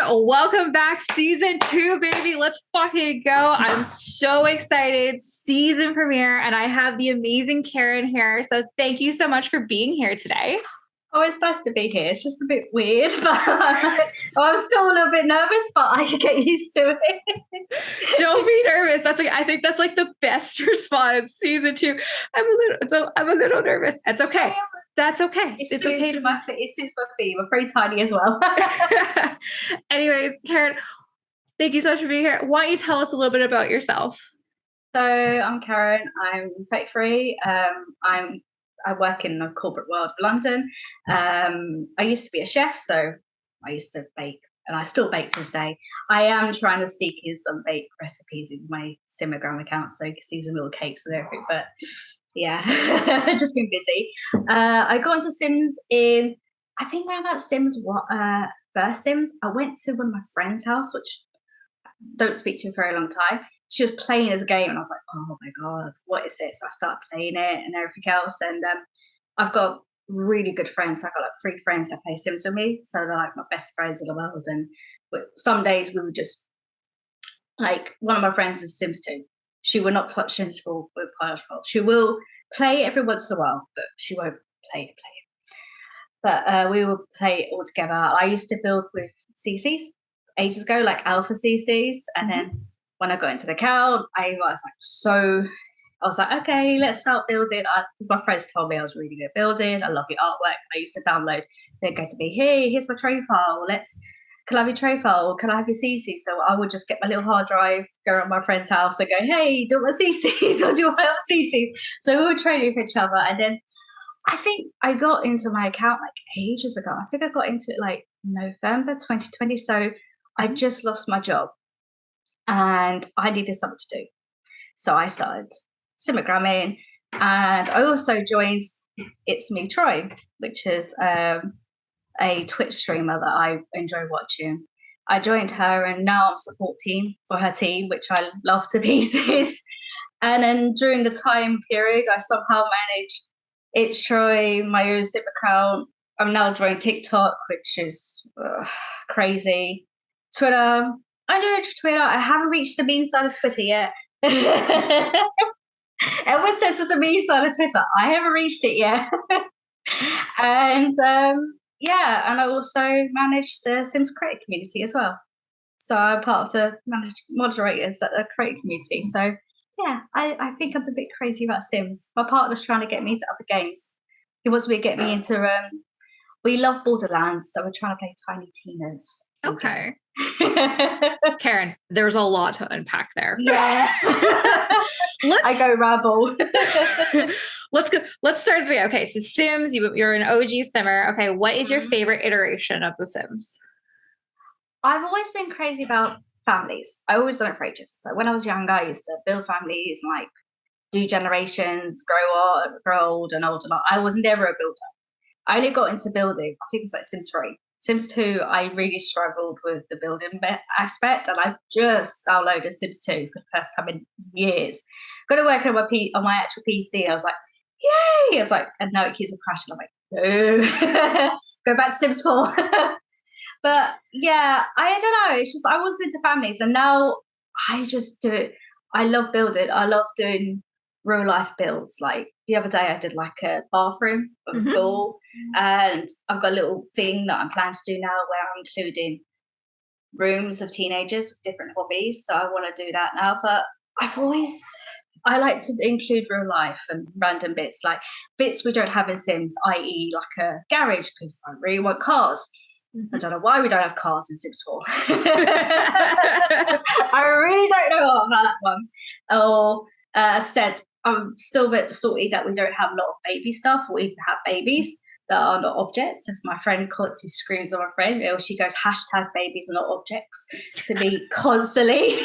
Welcome back. Season 2, baby. Let's fucking go. I'm so excited. Season premiere. And I have the amazing Karen here. So thank you so much for being here today. Oh, it's nice to be here. It's just a bit weird, but I'm still a little bit nervous, but I can get used to it. Don't be nervous. I think that's like the best response. Season 2. I'm a little nervous. That's okay. That's okay. It's okay. It suits my feet. I'm very tiny as well. Anyways, Karen, thank you so much for being here. Why don't you tell us a little bit about yourself? So I'm Karen. I'm 33. I work in the corporate world of London. I used to be a chef, so I used to bake, and I still bake to this day. I am trying to sneak in some bake recipes into my Simplysimhome account, so you can see some little cakes and everything. But yeah, I've just been busy. I got into Sims I think around about first Sims. I went to one of my friend's house, which I don't speak to for a very long time. She was playing as a game, and I was like, oh my God, what is this? So I started playing it and everything else. And I've got really good friends. I've got like 3 friends that play Sims with me. So they're like my best friends in the world. And some days we would just, like, one of my friends is Sims 2. She will not touch Sims 4 with Polish Roll. She will play it every once in a while, but she won't play it. But we will play it all together. I used to build with CCs ages ago, like alpha CCs. And then when I got into the account, I was like, okay, let's start building. Because my friends told me I was really good at building. I love your artwork. I used to download. They'd go to me, hey, here's my tray file. Can I have your tray file? Or can I have your CC? So I would just get my little hard drive, go around my friend's house and go, hey, do you want my CCs or do you want my CCs? So we would trade with each other. And then I think I got into my account like ages ago. I think I got into it like November 2020. So I just lost my job. And I needed something to do. So I started Simplygramming, and I also joined It's Me Troy, which is a Twitch streamer that I enjoy watching. I joined her, and now I'm supporting for her team, which I love to pieces. And then during the time period, I somehow managed It's Troy, my own Sim account. I'm now joining TikTok, which is crazy. Twitter. I know Twitter. I haven't reached the mean side of Twitter yet. Everyone says there's a mean side of Twitter. I haven't reached it yet. And and I also manage the Sims creator community as well. So I'm part of the moderators at the creator community. So yeah, I think I'm a bit crazy about Sims. My partner's trying to get me into other games. He wants me to get me into we love Borderlands, so we're trying to play Tiny Tina's. Okay. Karen, there's a lot to unpack there. Yes. I go rabble. Let's start at the beginning. Okay, so Sims, you're an OG Simmer. Okay, what is your favorite iteration of The Sims? I've always been crazy about families. I always done it for ages. So when I was younger, I used to build families, like do generations, grow old and old. I was never a builder. I only got into building, I think it was like Sims 3. Sims 2, I really struggled with the building aspect, and I just downloaded Sims 2 for the first time in years. Got to work on my actual PC. I was like, yay! I was like, and now it keeps on crashing. I'm like, no, go back to Sims 4. But yeah, I don't know. It's just I was into families, and now I just do it. I love building. I love doing real life builds. Like the other day I did like a bathroom of a school, and I've got a little thing that I'm planning to do now where I'm including rooms of teenagers with different hobbies. So I want to do that now. But I like to include real life and random bits, like bits we don't have in Sims, i.e. like a garage, because I really want cars. I don't know why we don't have cars in Sims 4. I really don't know about that one. Or said, I'm still a bit salty that we don't have a lot of baby stuff, or even have babies that are not objects. As my friend constantly screams on my friend, she goes, #babies are not objects to me constantly.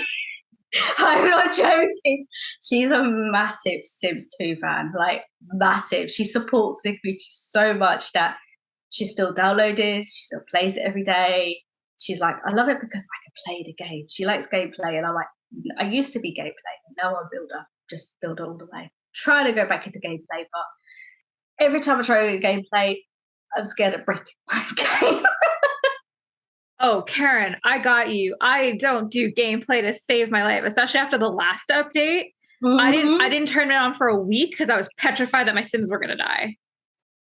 I'm not joking. She's a massive Sims 2 fan, like massive. She supports the community so much that she still downloaded, she still plays it every day. She's like, I love it because I can play the game. She likes gameplay, and I'm like, I used to be gameplay, now I'm a builder. Just build all the way. Try to go back into gameplay, but every time I try gameplay, I'm scared of breaking my game. Oh, Karen, I got you. I don't do gameplay to save my life, especially after the last update. I Mm-hmm. didn't turn it on for a week because I was petrified that my Sims were gonna die.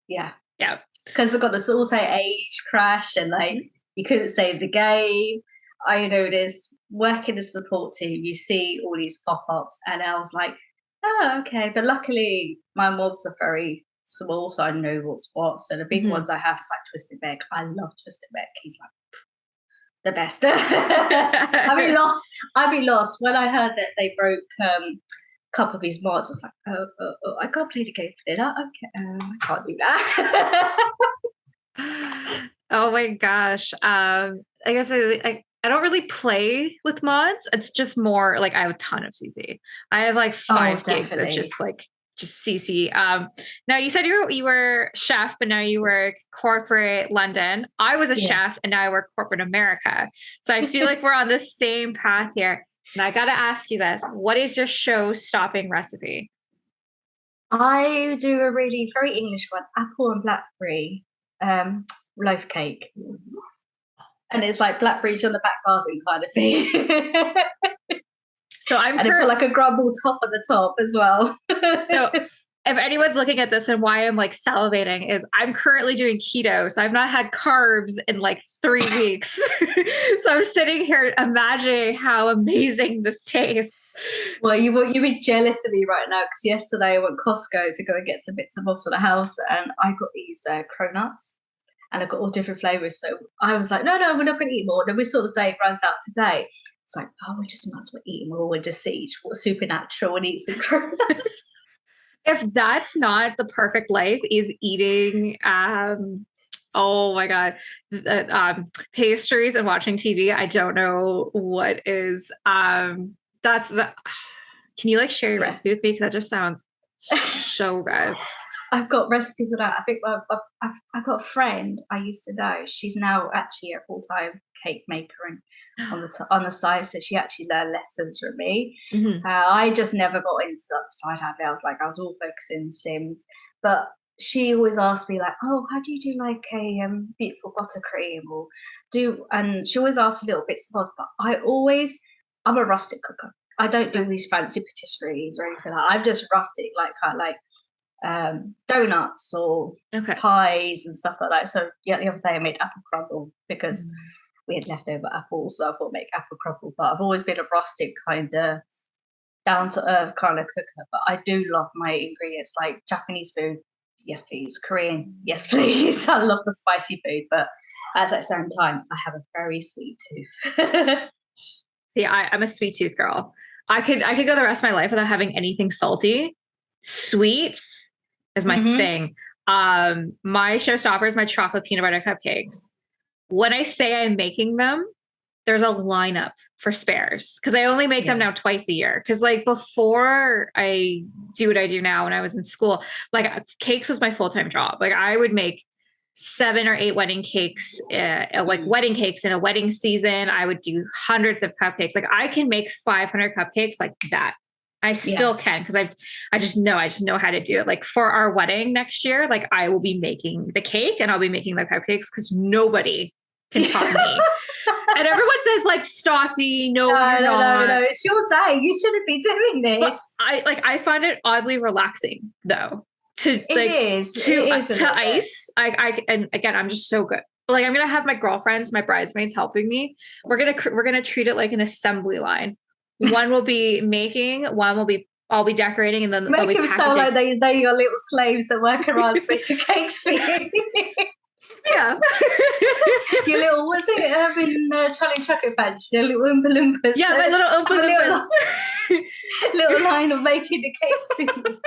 Yeah, Yeah. because they've got the auto age crash and like you couldn't save the game. I noticed working as a support team, you see all these pop-ups, and I was like, oh, okay. But luckily, my mods are very small, so I know what's what. So the big Mhm. ones I have is like Twisted Beck. I love Twisted Beck. He's like the best. I'd be lost when I heard that they broke couple of his mods. I was like, I can't play the game for dinner. Okay, I can't do that. Oh my gosh. I guess I don't really play with mods. It's just more like I have a ton of CC. I have like Oh, 5 gigs of definitely. just CC. Now you said you were chef, but now you work corporate London. I was a Yeah. chef and now I work corporate America. So I feel like we're on the same path here. And I gotta ask you this: what is your show-stopping recipe? I do a really very English one, apple and blackberry um, loaf cake. And it's like blackberries on the back garden kind of thing. So I'm And they put currently like a grumble top on the top as well. So if anyone's looking at this and why I'm like salivating is I'm currently doing keto. So I've not had carbs in like 3 weeks. So I'm sitting here imagining how amazing this tastes. Well, you be jealous of me right now because yesterday I went Costco to go and get some bits and bobs for the house, and I got these cronuts, and I got all different flavors. So I was like, no, no, we're not going to eat more. Then we saw the day runs out today. It's like, oh, we just might as well eat them all and just see what's supernatural and eat some cronuts. If that's not the perfect life, is eating oh my god, pastries and watching TV. I don't know what is that's the can you like share your Yeah. recipe with me? Because that just sounds so good. I've got recipes of that. I think I've got a friend I used to know. She's now actually a full time cake maker and on the side, so she actually learned lessons from me. Mhm. I just never got into that side of it. I was all focusing on Sims, but she always asked me like, "Oh, how do you do like a beautiful buttercream or do?" And she always asked little bits and bobs, but I'm a rustic cooker. I don't do these fancy patisseries or anything like that. I'm just rustic, like kind of like donuts or Okay. pies and stuff like that. So yeah, the other day I made apple crumble because Mm. we had leftover apples, so I thought make apple crumble. But I've always been a rustic kind of down to earth kind of cooker. But I do love my ingredients like Japanese food, yes please. Korean, yes please. I love the spicy food, but at the same time, I have a very sweet tooth. See, I'm a sweet tooth girl. I could go the rest of my life without having anything salty. Sweets is my Hmm. thing. My showstopper is my chocolate peanut butter cupcakes. When I say I'm making them, there's a lineup for spares because I only make them Yeah. now twice a year. Because like before I do what I do now when I was in school, like cakes was my full time job. Like I would make 7 or 8 wedding cakes, like Mm. wedding cakes in a wedding season. I would do hundreds of cupcakes. Like I can make 500 cupcakes like that. I Yeah. still can because I just know how to do it. Like for our wedding next year, like I will be making the cake and I'll be making the cupcakes because nobody can top me. And everyone says like Stassi, no, No, you're no, no, no, no. not. It's your day. You shouldn't be doing But this. I find it oddly relaxing though to It like is. It is a to little bit. ice. I and again I'm just so good. Like I'm gonna have my girlfriends, my bridesmaids helping me. We're gonna treat it like an assembly line. One will be making, one will be I'll be decorating, and then they'll Make be them sound packaging. like they are little slaves that work around making cakes for you. Yeah. Your little, what's it in Charlie Chocolate Factory? The little Oompa Loompas. Yeah, my little Oompa Have a Loompas. little line of making the cakes for you.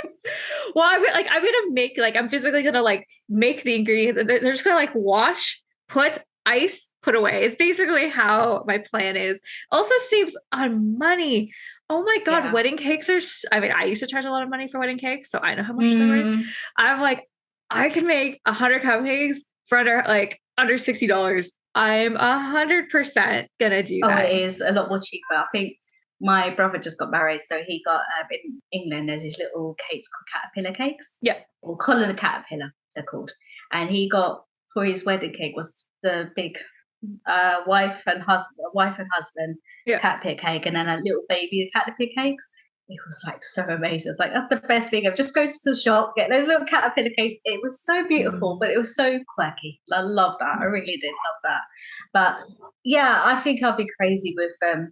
Well, I'm gonna make like I'm physically gonna like make the ingredients, and they're just gonna like wash, put ice, put away. It's basically how my plan is. Also saves on money. Oh my god, Yeah. wedding cakes are. I mean, I used to charge a lot of money for wedding cakes, so I know how much they're worth. Mm. I'm like, I can make 100 cupcakes for under $60. I'm 100% gonna do Oh, it that. is a lot more cheaper. I think my brother just got married, so he got in England. There's these little cakes called caterpillar cakes, Yeah. or collar caterpillar, they're called. And he got for his wedding cake was the big wife and husband Yeah. caterpillar cake, and then a little baby caterpillar cakes. It was like so amazing. It's like that's the best thing. Of just go to the shop, get those little caterpillar cakes. It was so beautiful, but it was so quirky. I love that. I really did love that. But yeah, I think I'll be crazy with a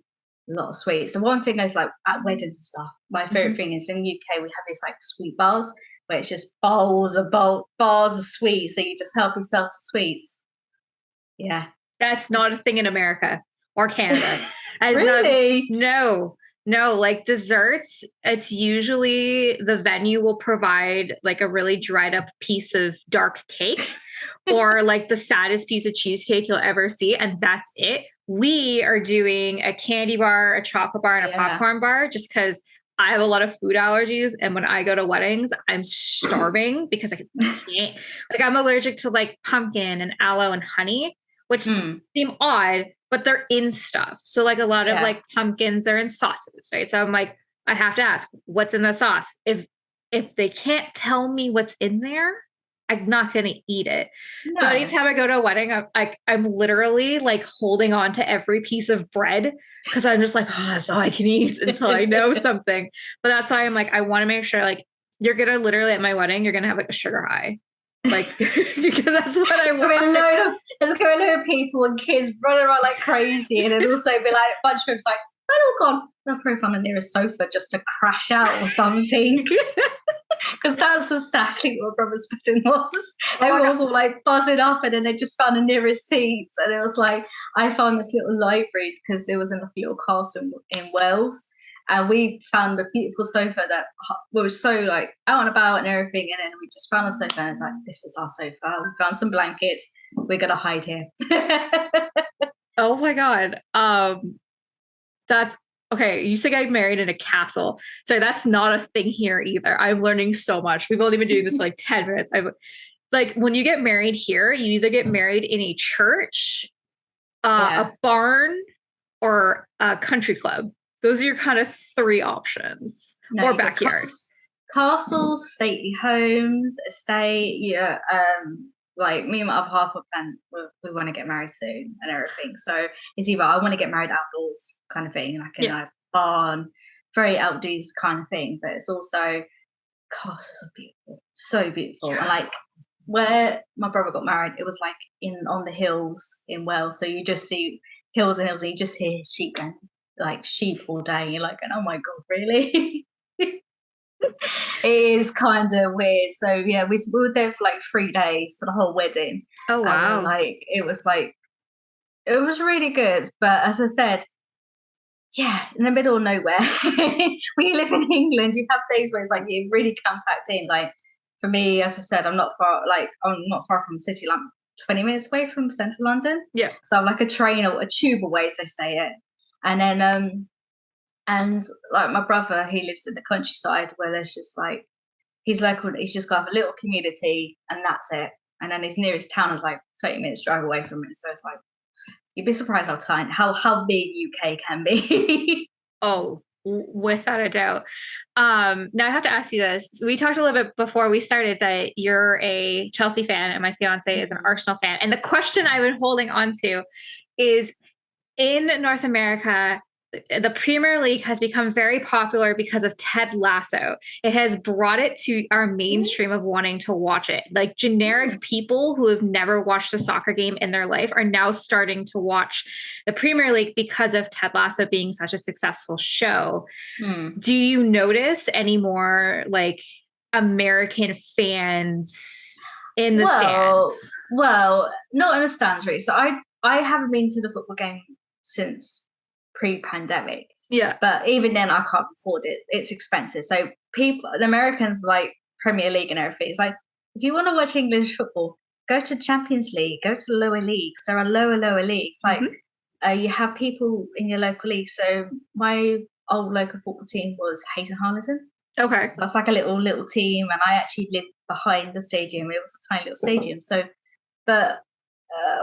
lot of sweets. The one thing is like at weddings and stuff. My favorite Mhm. thing is in UK we have these like sweet bars where it's just bars of sweets. So you just help yourself to sweets. Yeah. That's not a thing in America or Canada. As not Really? no, no, like desserts, it's usually the venue will provide like a really dried up piece of dark cake or like the saddest piece of cheesecake you'll ever see, and that's it. We are doing a candy bar, a chocolate bar, and a Yeah. popcorn bar just because I have a lot of food allergies. And when I go to weddings, I'm starving because I can't, like, I'm allergic to like pumpkin and aloe and honey, which Mm, seem odd, but they're in stuff. So like a lot of yeah. like pumpkins are in sauces, right? So I'm like, I have to ask, what's in the sauce? If they can't tell me what's in there, I'm not gonna eat it. So No. anytime I go to a wedding, I'm literally like holding on to every piece of bread because I'm just like, oh, that's all I can eat until I know something. But that's why I'm like, I want to make sure like you're gonna literally at my wedding, you're gonna have like a sugar high. Like that's what I want. There's going to be a load of people and kids running around like crazy, and it'd also be like a bunch of them like, I'd all gone. They'll probably find the nearest sofa just to crash out or something. Because that's exactly what brother's wedding was. Oh my Everyone God. was all like buzzing up, and then they just found the nearest seats. And it was like, I found this little library because it was in a little castle in Wales. And we found a beautiful sofa that we were so like out and about and everything. And then we just found a sofa, and it's like, this is our sofa. We found some blankets. We're going to hide here. Oh my God. That's okay. You say I'm married in a castle. So that's not a thing here either. I'm learning so much. We've only been doing this for like 10 minutes. I've like when you get married here, you either get married in a church, Yeah. a barn, or a country club. Those are your kind of three options, No, or you got backyard. castles, stately homes, estate. Yeah, like me and my other half are planning. We want to get married soon and everything. So it's either I want to get married outdoors kind of thing, like in Yeah. a barn, very outdoors kind of thing. But it's also castles are beautiful, so beautiful. And like where my brother got married, it was like in on the hills in Wales. So you just see hills and hills, and you just hear sheep and like sheep all day. And you're like, oh my god, really? It is kind of weird. So yeah, we were there for like 3 days for the whole wedding, Oh and wow. like it was really good. But as I said, yeah, in the middle of nowhere. When you live in England, you have days where it's like you really compact in. Like for me, as I said, I'm not far. Like I'm not far from the city. Like 20 minutes away from central London. Yeah. So I'm like a train or a tube away, as they say it. And then and like my brother, he lives in the countryside where there's just like he's local. He's just got a little community, and that's it. And then his nearest town is like 30 minutes drive away from it. So it's like you'd be surprised how tiny, how big UK can be. Oh, without a doubt. Now I have to ask you this. So we talked a little bit before we started that you're a Chelsea fan and my fiance is an Arsenal fan. And the question I've been holding on to is in North America, the Premier League has become very popular because of Ted Lasso. It has brought it to our mainstream of wanting to watch it. Like generic people who have never watched a soccer game in their life are now starting to watch the Premier League because of Ted Lasso being such a successful show. Hmm. Do you notice any more like American fans in the Well, stands? well, not in the stands really. So I haven't been to the football game since pre-pandemic, Yeah. but even then I can't afford it. It's expensive. So the Americans like Premier League and everything. It's like if you want to watch English football, go to Champions League, go to the lower leagues. There are lower leagues. Like Mhm. you have people in your local league. So my old local football team was Hayes Harlesden. Okay. So that's like a little team, and I actually lived behind the stadium. It was a tiny little stadium. So, but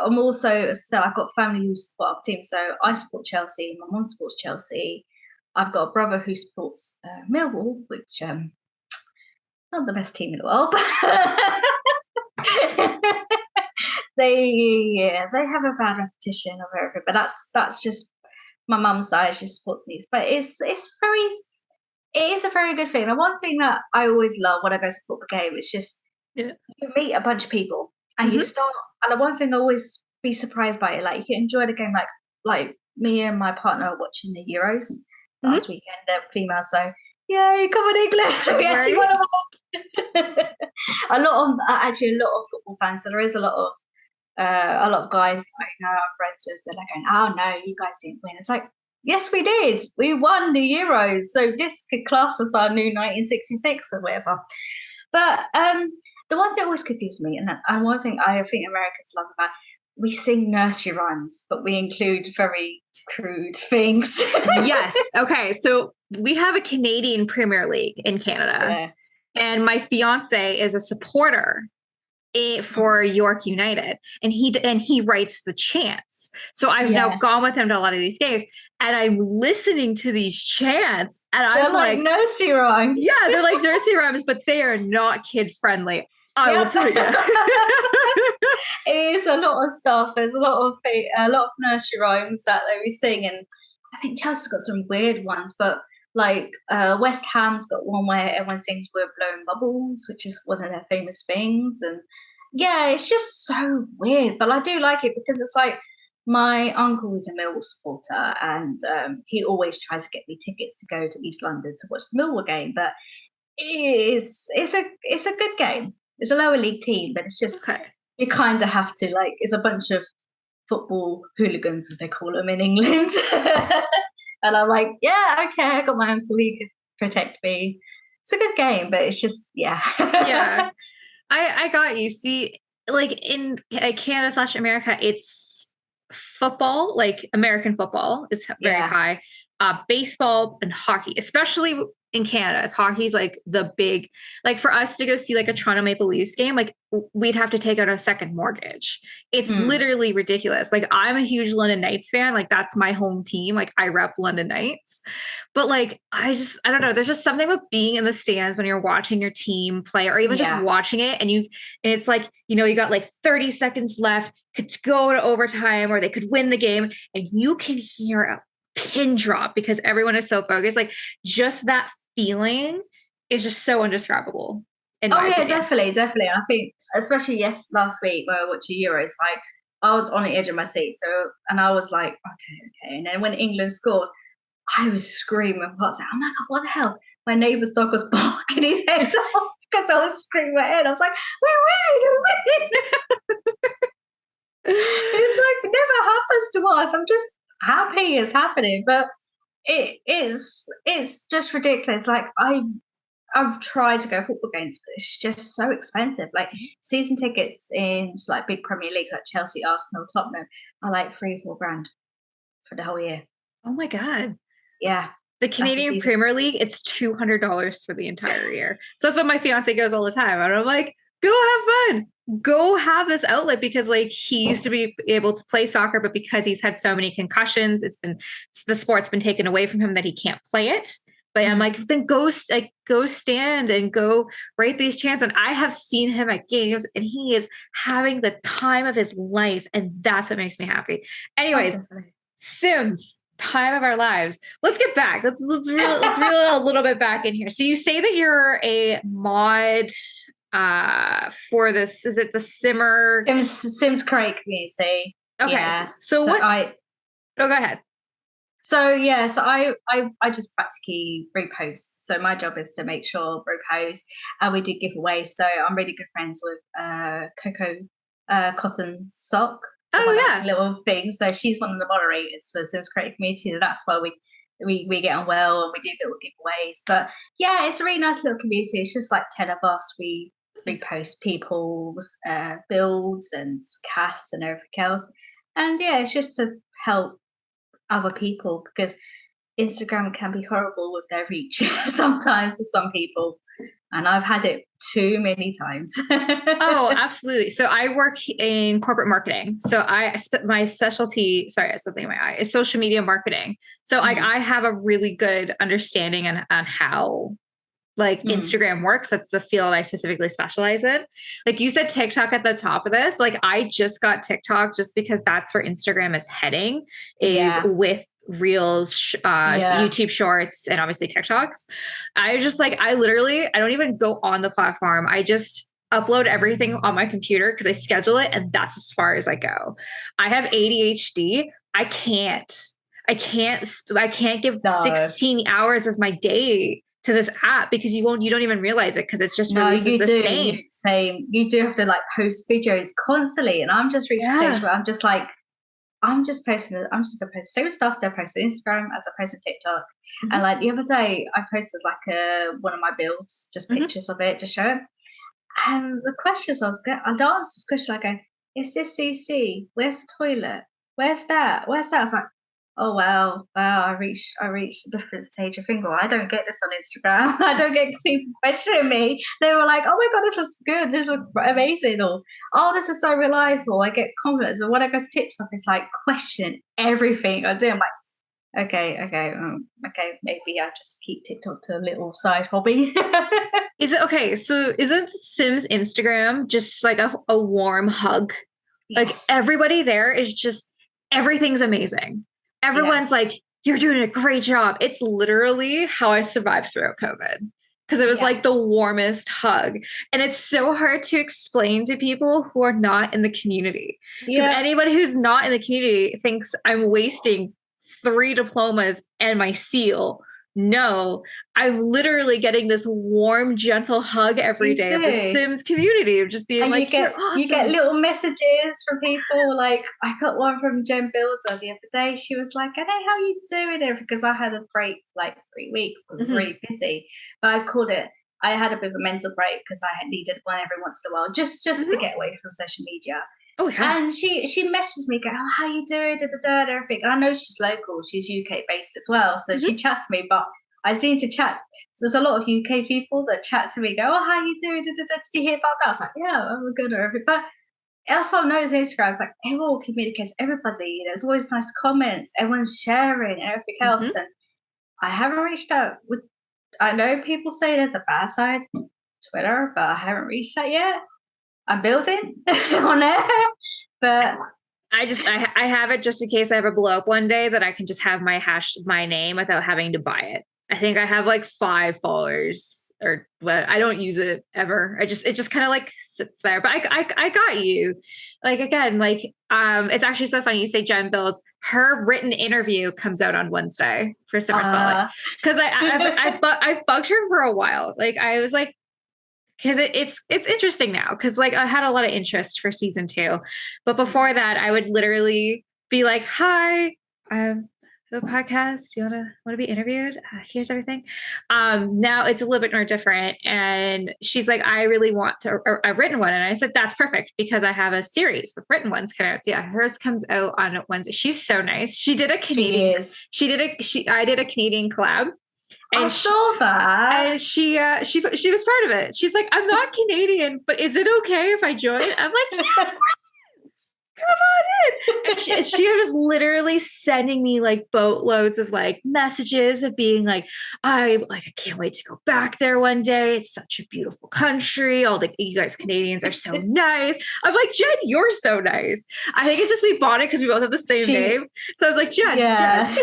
I'm also, so I've got family who support our team. So I support Chelsea. My mum supports Chelsea. I've got a brother who supports Millwall, which not the best team in the world. they have a bad repetition of everything, but that's just my mum's side. She supports these, but it is a very good thing. And one thing that I always love when I go to a football game is just Yeah. you meet a bunch of people and you Hmm. start. And the one thing I always be surprised by it, like you can enjoy the game, like me and my partner were watching the Euros Hmm. last weekend, the female. So yay, come on England! We actually Right. won a lot of actually a lot of football fans. So there is a lot of guys I know, our friends, they're like going, "Oh no, you guys didn't win." It's like, yes, we did. We won the Euros, so this could class as our new 1966 or whatever. But the one thing always confused me, and one thing I think Americans love about we sing nursery rhymes, but we include very crude things. Yes. Okay. So we have a Canadian Premier League in Canada, Yeah. and my fiance is a supporter Mm. for York United, and he writes the chants. So I've now Yeah. gone with him to a lot of these games, and I'm listening to these chants, and They're I'm like like, nursery rhymes. yeah, they're like nursery rhymes, but they are not kid friendly. I will Yep. tell you. It is a lot of stuff. There's a lot of nursery rhymes that they sing, and I think Chelsea's got some weird ones, but like West Ham's got one where everyone sings "We're blowing bubbles," which is one of their famous things, and yeah, it's just so weird. But I do like it because it's like my uncle is a Millwall supporter, and he always tries to get me tickets to go to East London to watch the Millwall game. But it's a good game. It's a lower league team, but it's just Okay. you kind of have to like. It's a bunch of football hooligans, as they call them in England, and I'm like, yeah, okay, I got my uncle. He could protect me. It's a good game, but it's just yeah, Yeah. I got you. See, like in Canada slash America, it's football, like American football is very yeah. high. Baseball and hockey, especially in Canada, as hockey's like the big, like for us to go see like a Toronto Maple Leafs game, like we'd have to take out a second mortgage. It's Mm, literally ridiculous. Like I'm a huge London Knights fan. Like that's my home team. Like I rep London Knights. But like, I don't know. There's just something about being in the stands when you're watching your team play, or even just yeah. watching it, and it's like, you got like 30 seconds left, could go to overtime, or they could win the game, and you can hear a pin drop because everyone is so focused. Like, just that feeling is just so indescribable, in Oh my yeah, opinion. definitely, definitely. I think especially last week where I watched the Euros, like I was on the edge of my seat. So and I was like, okay, okay. And then when England scored, I was screaming. I was like, oh my god, what the hell? My neighbour's dog was barking his head off because I was screaming my head. I was like, we're winning, we're winning. It's like it never happens to us. I'm just happy it's happening, but it's just ridiculous. Like I've tried to go to football games, but it's just so expensive. Like season tickets in like big Premier Leagues like Chelsea, Arsenal, Tottenham are like 3 or 4 grand for the whole year. Oh my God. Yeah, The that's the Canadian season. Premier League, it's $200 for the entire year. So that's what my fiance goes all the time. And I'm like, go have fun. Go have this outlet, because like he used to be able to play soccer, but because he's had so many concussions, the sport's been taken away from him that he can't play it. But I'm Mm. like, then go stand and go write these chants. And I have seen him at games, and he is having the time of his life. And that's what makes me happy. Oh, Anyways, definitely. Sims, time of our lives. Let's get back. Let's reel it a little bit back in here. So you say that you're a mod for this. Is it the Simmer? Sims Craig community. Okay. Yeah. So what? Oh, go ahead. I just practically repost. So my job is to make sure repost, and we do giveaways. So I'm really good friends with Coco Cotton Sock, the Oh one that makes yeah. little things. So she's one of the moderators for Sims Creative Community. So that's why we get on well and we do little giveaways. But yeah, it's a really nice little community. It's just like 10 of us. We Nice. repost people's builds and casts and everything else. And yeah, it's just to help other people because Instagram can be horrible with their reach sometimes for some people. And I've had it too many times. Oh, absolutely. So I work in corporate marketing. So my specialty, sorry, I have something in my eye, is social media marketing. So Mm, I have a really good understanding on how like Mm. Instagram works. That's the field I specifically specialize in. Like you said, TikTok at the top of this. Like I just got TikTok just because that's where Instagram is heading, is Yeah. with reels, Yeah. YouTube shorts, and obviously TikToks. I just like, I don't even go on the platform. I just upload everything on my computer because I schedule it and that's as far as I go. I have ADHD. I can't give No. 16 hours of my day to this app because you don't even realize it because it just No, releases you the do. You same. same. You do have to like post videos constantly, and I'm just reached a stage Yeah. where I'm just like, I'm just posting it. I'm just gonna post the same stuff that I post on Instagram as I post on TikTok. And Mhm. like the other day, I posted like one of my builds, just Mhm. pictures of it, just show it. And the questions I was getting, I'd answer this question like, going, "Is this CC? Where's the toilet? Where's that? Where's that?" I was like, "Oh wow, I reached a different stage of thinking. Well, I don't get this on Instagram. I don't get people questioning me. They were like, "Oh my god, this is good. This is amazing," or "Oh, this is so reliable." I get confidence, but when I go to TikTok, it's like question everything I do. I'm like, okay, maybe I just keep TikTok to a little side hobby. Is it okay? So isn't Sims Instagram just like a warm hug? Like Yes. everybody there is just everything's amazing. Yeah. Everyone's like, you're doing a great job. It's literally how I survived throughout COVID because it was Yeah. like the warmest hug. And it's so hard to explain to people who are not in the community. Because Yeah. anybody who's not in the community thinks I'm wasting 3 diplomas and my seal. No, I'm literally getting this warm, gentle hug every You day of the do. Sims community of just being And like, you're you get awesome. little messages from people. Like I got one from Jen Builder the other day. She was like, "Hey, how you doing?" It because I had a break for like 3 weeks. I was Mhm. really busy, but I called it. I had a bit of a mental break because I had needed one every once in a while, just to Mhm. get away from social media. Oh yeah. And she messaged me, going, "Oh, how you doing?" Da, da, da, and everything. And I know she's local; she's UK based as well, so she Mhm. chats to me. But I seem to chat. There's a lot of UK people that chat to me, go, "Oh, how you doing? Da, da, da, did you hear about that?" I was like, "Yeah, I'm good." Or everything. But that's what I've noticed on Instagram. It's like everyone communicates everybody. There's always nice comments. Everyone's sharing and everything else. Mhm. And I haven't reached out with. I know people say there's a bad side, Twitter, but I haven't reached that yet. I'm building on it, but I have it just in case I have a blow up one day that I can just have my name without having to buy it. I think I have like 5 followers or but I don't use it ever. It just kind of like sits there. But I got you. Like again, like it's actually so funny you say Jen Builds. Her written interview comes out on Wednesday for Summer Spotlight. uh, Because I've bugged her for a while. Like I was like, because it's interesting now because like I had a lot of interest for season 2, but before that I would literally be like, "Hi, the podcast. Do you want to be interviewed? Here's everything." Now it's a little bit more different, and she's like, "I really want to a written one," and I said, "That's perfect because I have a series with written ones coming out." So yeah, hers comes out on Wednesday. She's so nice. She did a she Canadian. is. She did a she. I did a Canadian collab, I and saw that. she was part of it. She's like, "I'm not Canadian, but is it okay if I join?" I'm like, "Yeah, come on in." And she was literally sending me like boatloads of like messages of being like, I can't wait to go back there one day. It's such a beautiful country. All the you guys Canadians are so nice. I'm like, Jen, you're so nice. I think it's just we bought it because we both have the same she, name. So I was like, Jen. yeah.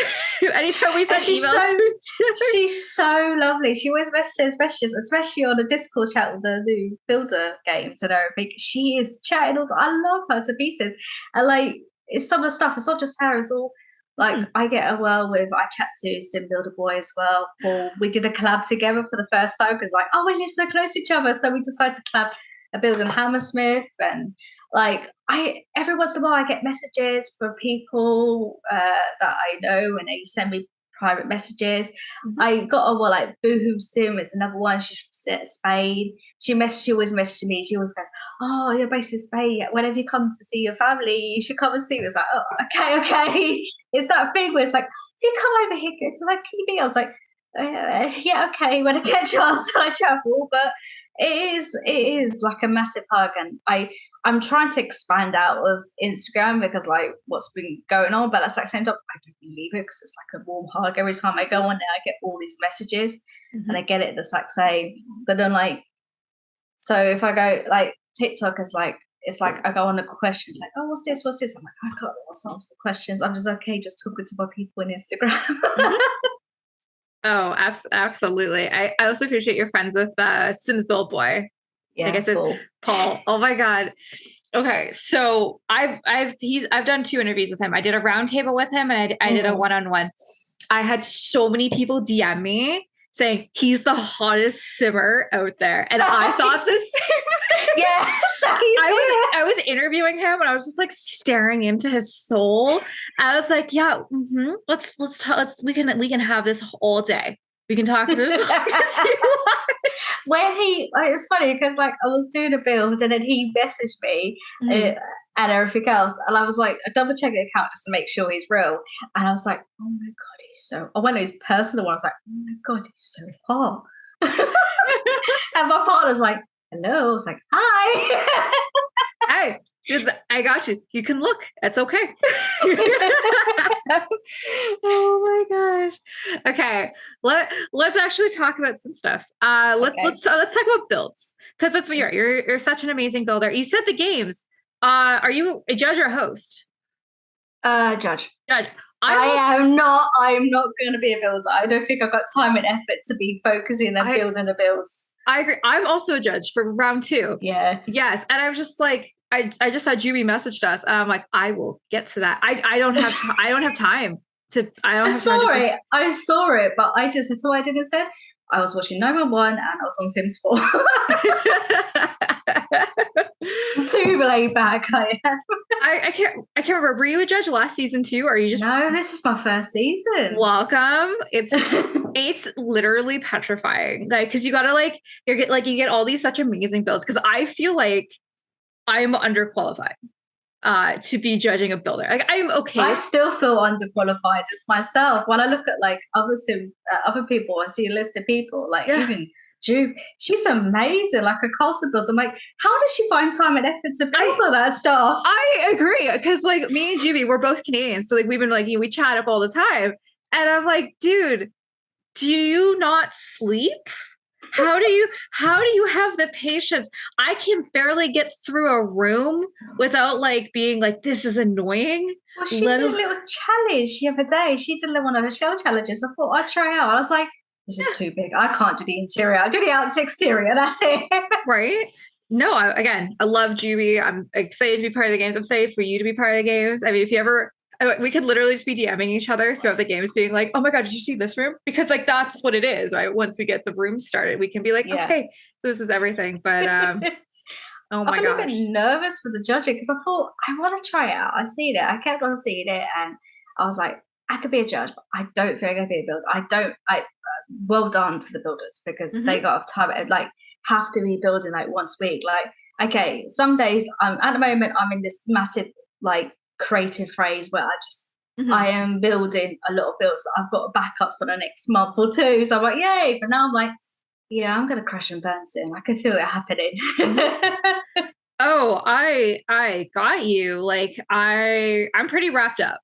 Anytime we And send emails to each other. she's so lovely. She always messages, especially on a Discord chat with the new builder games and everything. She is chatting all the I love her to pieces. And like it's some of the stuff, it's not just her, it's all like Hmm. I get a well with I chat to Sim Builder Boy as well. Paul. We did a collab together for the first time because like, oh, we're so close to each other. So we decided to collab a build in Hammersmith and like I every once in a while I get messages from people that I know and they send me private messages. Hmm. I got a well like Boohoo Sim, it's another one. She's from Spain. She always messages me. She always goes, "Oh, you're based in Spain. Whenever you come to see your family, you should come and see me." It's like, "Oh, okay." It's that thing where it's like, "Do you come over here?" It's like, "Can you be?" I was like, "Yeah, okay, when I get a chance when I travel." But it is like a massive hug, and I'm trying to expand out of Instagram because like what's been going on, but at the same time I don't believe it because it's like a warm hug every time I go on there. I get all these messages and I get it the exact same, but then like, so if I go like TikTok is like, it's like I go on the questions like, oh, what's this, I'm like, I can't answer the questions, I'm just okay just talking to my people on Instagram. Oh, absolutely. I also appreciate you're friends with Sims Build Boy. I Yeah, guess it's cool. Paul. Oh my God. Okay, so I've done 2 interviews with him. I did a roundtable with him, and I did a one-on-one. I had so many people DM me saying he's the hottest simmer out there, and I thought the same. Yes, I was interviewing him, and I was just like staring into his soul. I was like, yeah, we can have this all day. We can talk for as long as you want. When it was funny because like I was doing a build and then he messaged me and everything else, and I was like, I double checked the account just to make sure he's real, and I was like, oh my god, he's so. I went to his personal one. I was like, oh my god, he's so hot. And my partner's like, hello. I was like, hi. Hey, I got you. You can look. That's okay. Oh my gosh. Okay. Let's actually talk about some stuff. Let's talk about builds, because that's what you're such an amazing builder. You said the games. Are you a judge or a host? Judge. Judge. I'm not going to be a builder. I don't think I've got time and effort to be focusing on building the builds. I agree. I'm also a judge for round 2. Yeah. Yes. And I was just like, I just saw Juby messaged us, and I'm like, I will get to that. I don't have I don't have time to. I saw it, but that's all I did instead. I was watching 911 and I was on Sims 4. Too laid back I am. I can't remember. Were you a judge last season too? Or are you just No, this is my first season. Welcome. It's literally petrifying. Like, because you gotta you get all these such amazing builds. Because I feel like I'm underqualified to be judging a builder. Like, I'm okay. I still feel underqualified as myself. When I look at like other people, I see a list of people like even Jude, she's amazing. Like a castle builds. I'm like, how does she find time and effort to build all that stuff? I agree, because like me and Juby, we're both Canadian, so like we've been like we chat up all the time, and I'm like, dude, do you not sleep? How do you have the patience? I can barely get through a room without like being like, this is annoying. Well, she did a little challenge the other day. She did one of her shell challenges. I thought I'd try out. I was like, this is too big. I can't do the interior. I'll do the outside exterior. That's it. Right? No, I love Juby. I'm excited to be part of the games. I'm excited for you to be part of the games. I mean, if you ever, we could literally just be DMing each other throughout the games, being like, oh my God, did you see this room? Because like, that's what it is, right? Once we get the room started, we can be like, okay, so this is everything. But oh my gosh. I'm a bit nervous for the judging because I thought, I want to try it out. I seen it. I kept on seeing it. And I was like, I could be a judge, but I don't think I can be a builder. Well done to the builders, because they got time, like have to be building like once a week. Like, okay, some days at the moment I'm in this massive like creative phase where I am building a lot of builds. I've got a backup for the next month or 2. So I'm like, yay. But now I'm like, yeah, I'm gonna crash and burn soon. I can feel it happening. Oh, I got you. Like I'm pretty wrapped up.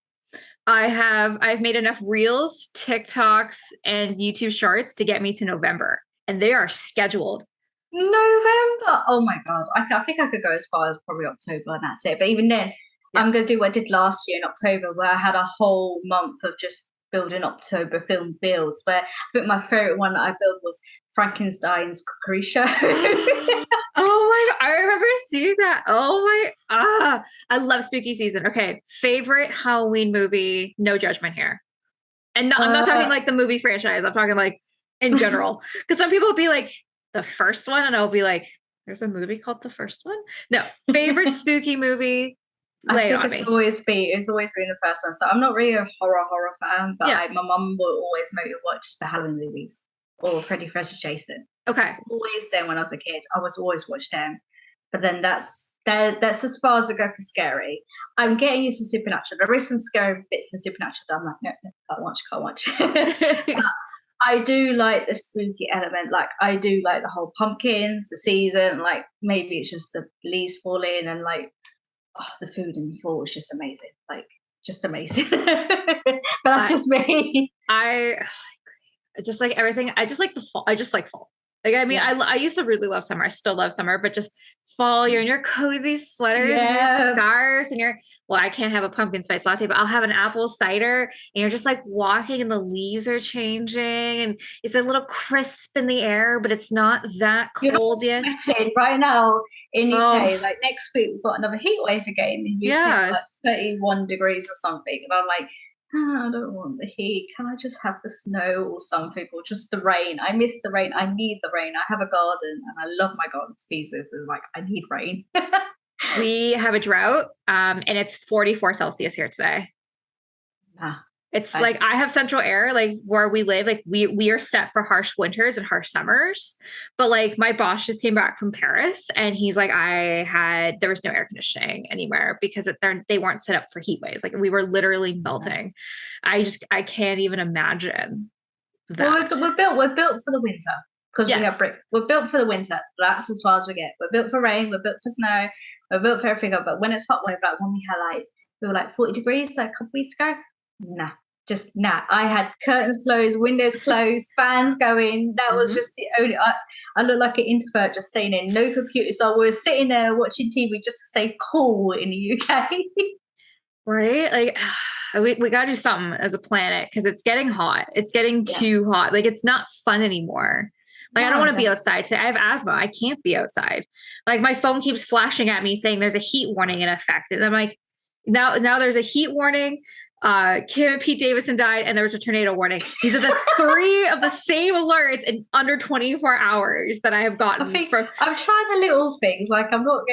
I've made enough reels, TikToks, and YouTube shorts to get me to November, and they are scheduled. November? Oh my God. I think I could go as far as probably October, and that's it. But even then, I'm going to do what I did last year in October, where I had a whole month of just building October film builds, where I think my favorite one that I built was Frankenstein's cookery show. Oh my God, I remember seeing that. I love spooky season. Okay, favorite Halloween movie, no judgment here. And I'm not talking like the movie franchise. I'm talking like in general. Because some people will be like, the first one, and I'll be like, there's a movie called The First One? No, favorite spooky movie. I think it's always been the first one. So I'm not really a horror fan, but my mum will always make me watch the Halloween movies or Freddy vs. Jason. Okay. Always then when I was a kid, I was always watch them. But then that's as far as I go for scary. I'm getting used to Supernatural. There is some scary bits in Supernatural that I'm like, no, can't watch. I do like the spooky element. Like I do like the whole pumpkins, the season. Like maybe it's just the leaves falling and like the food in the fall was just amazing. Like just amazing. But that's I just me. I just like everything. I just like the fall. I just like fall. Like, I mean, Yeah. I used to really love summer. I still love summer, but just fall, you're in your cozy sweaters and your Yeah. scarves and well, I can't have a pumpkin spice latte, but I'll have an apple cider and you're just like walking and the leaves are changing and it's a little crisp in the air, but it's not that You're not cold yet. sweating right now in UK. Oh, Like next week, we've got another heat wave again in UK, yeah. like 31 degrees or something. And I'm like, I don't want the heat. Can I just have the snow or something, or just the rain? I miss the rain. I need the rain. I have a garden and I love my garden to pieces. It's like, I need rain. We have a drought, and it's 44 Celsius here today. Ah, It's I, like I have central air, like where we live, like we are set for harsh winters and harsh summers. But like my boss just came back from Paris and he's like, there was no air conditioning anywhere because they weren't set up for heat waves. Like we were literally melting. I can't even imagine well, that. we're built for the winter because we have Yes. brick. We're built for the winter. That's as far as we get. We're built for rain. We're built for snow. We're built for everything. But when it's hot wave, like when we were like 40 degrees like a couple weeks ago. Nah, just nah. I had curtains closed, windows closed, fans going. That was Mhm. just the only. I looked like an introvert just staying in. No computer, so I was sitting there watching TV just to stay cool in the UK. Right? Like we got to do something as a planet because it's getting hot. It's getting Yeah. too hot. Like it's not fun anymore. Like I don't No, want to be outside today. I have asthma. I can't be outside. Like my phone keeps flashing at me saying there's a heat warning in effect. And I'm like, now there's a heat warning. Kim and Pete Davidson died, and there was a tornado warning. These are the three of the same alerts in under 24 hours that I have I gotten think from. I'm trying the little things. Like I'm not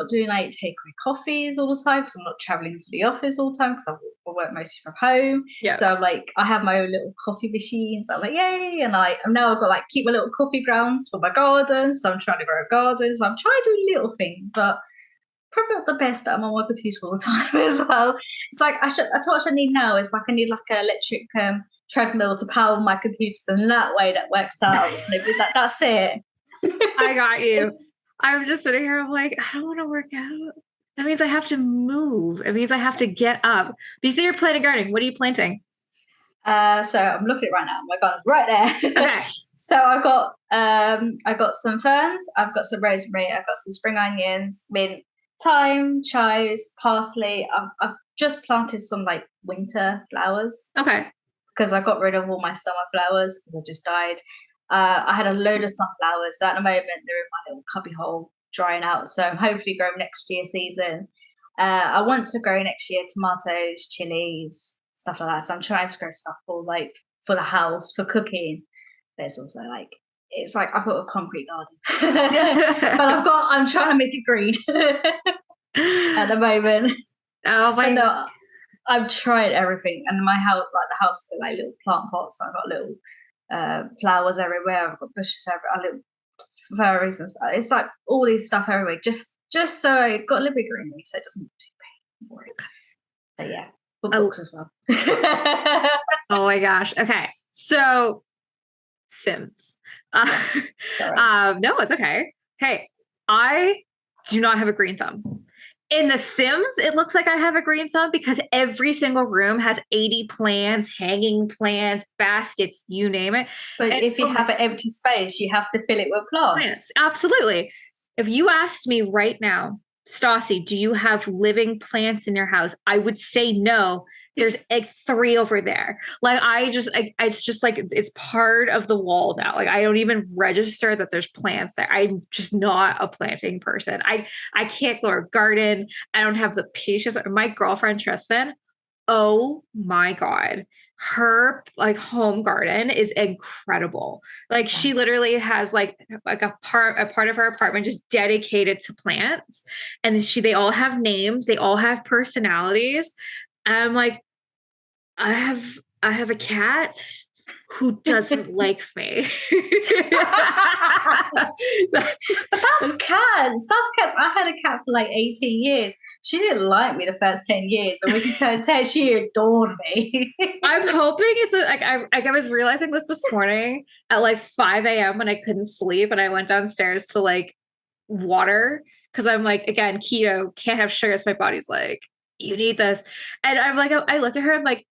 doing like takeaway coffees all the time because I'm not traveling to the office all the time because I work mostly from home. Yeah. So like I have my own little coffee machines. I'm like, yay. And I'm now I've got like keep my little coffee grounds for my garden. So I'm trying to grow gardens. I'm trying to do little things, but probably not the best that I'm on my computer all the time as well. It's like that's what I need now. Is like I need like an electric treadmill to power my computers, and that way that works out. Maybe that's it. I got you. I'm just sitting here. I'm like, I don't want to work out. That means I have to move. It means I have to get up. But you say you're planting gardening. What are you planting? So I'm looking at it right now. My garden's right there. Okay. So I got some ferns. I've got some rosemary. I've got some spring onions, mint, thyme, chives, parsley. I've just planted some like winter flowers Okay. because I got rid of all my summer flowers because I just died. I had a load of sunflowers. So at the moment, they're in my little cubby hole drying out. So I'm hopefully growing next year's season. I want to grow next year tomatoes, chilies, stuff like that. So I'm trying to grow stuff for the house, for cooking. But it's also like it's like I've got a concrete garden, but I'm trying to make it green at the moment. Oh But my. no, I've tried everything, and my house, like the house, got like little plant pots. I've got little flowers everywhere. I've got bushes everywhere, little fairies and stuff. It's like all these stuff everywhere, just so I got a little bit greenery, so it doesn't look too boring. But yeah, for Oh, books as well. oh my gosh. Okay. So Sims. No, it's okay. Hey, I do not have a green thumb. In The Sims, it looks like I have a green thumb because every single room has 80 plants, hanging plants, baskets, you name it. But And if you have an empty space, you have to fill it with plants. plants, absolutely. If you asked me right now, Stassi, do you have living plants in your house? I would say no. There's like three over there. Like it's just like it's part of the wall now. Like I don't even register that there's plants there. I'm just not a planting person. I can't grow a garden. I don't have the patience. My girlfriend Tristan, oh my God. Her like home garden is incredible. Like she literally has like a part of her apartment just dedicated to plants. And they all have names, they all have personalities. And I'm like, I have a cat. who doesn't like me. that's, But that's cats. That's cats. I had a cat for like 18 years. She didn't like me the first 10 years. And when she turned 10, she adored me. I'm hoping it's like I was realizing this morning at like 5 a.m. when I couldn't sleep and I went downstairs to like water because I'm like, again, keto, can't have sugars. My body's like, you need this. And I'm like, I look at her, I'm like,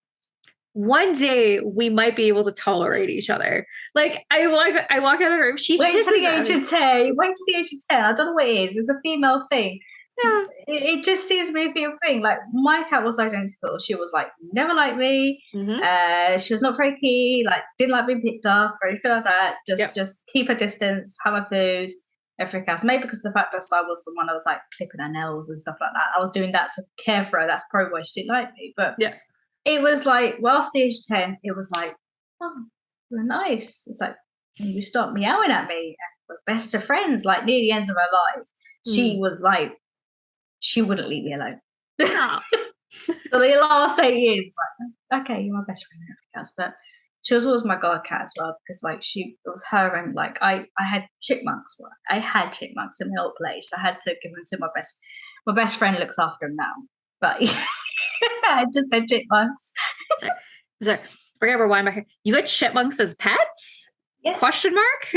one day we might be able to tolerate each other. Like I walk out of the room, she Wait to hisses the at age me. of 10. Wait to the age of 10. I don't know what it is. It's a female thing. Yeah. It just seems to be a female thing. Like my cat was identical. She was like never liked me. Mm-hmm. She was not very keen, like didn't like being picked up or anything like that. Yep. Just keep her distance, have her food, everything else. Maybe because the fact that I was the one that was like clipping her nails and stuff like that. I was doing that to care for her. That's probably why she didn't like me. But Yeah. it was like, well, after the age of 10, it was like, oh, you're nice. It's like, you stop meowing at me. We're best of friends. Like near the end of her life, she was like, she wouldn't leave me alone. Oh. So the last 8 years, like, okay, you're my best friend and everything else. But she was always my god cat as well, because like it was her, and like I had chipmunks. I had chipmunks in my old place. I had to give them to my best friend looks after them now. But I just said chipmunks. Sorry. We're gonna rewind back here. You had chipmunks as pets? Yes. Question mark?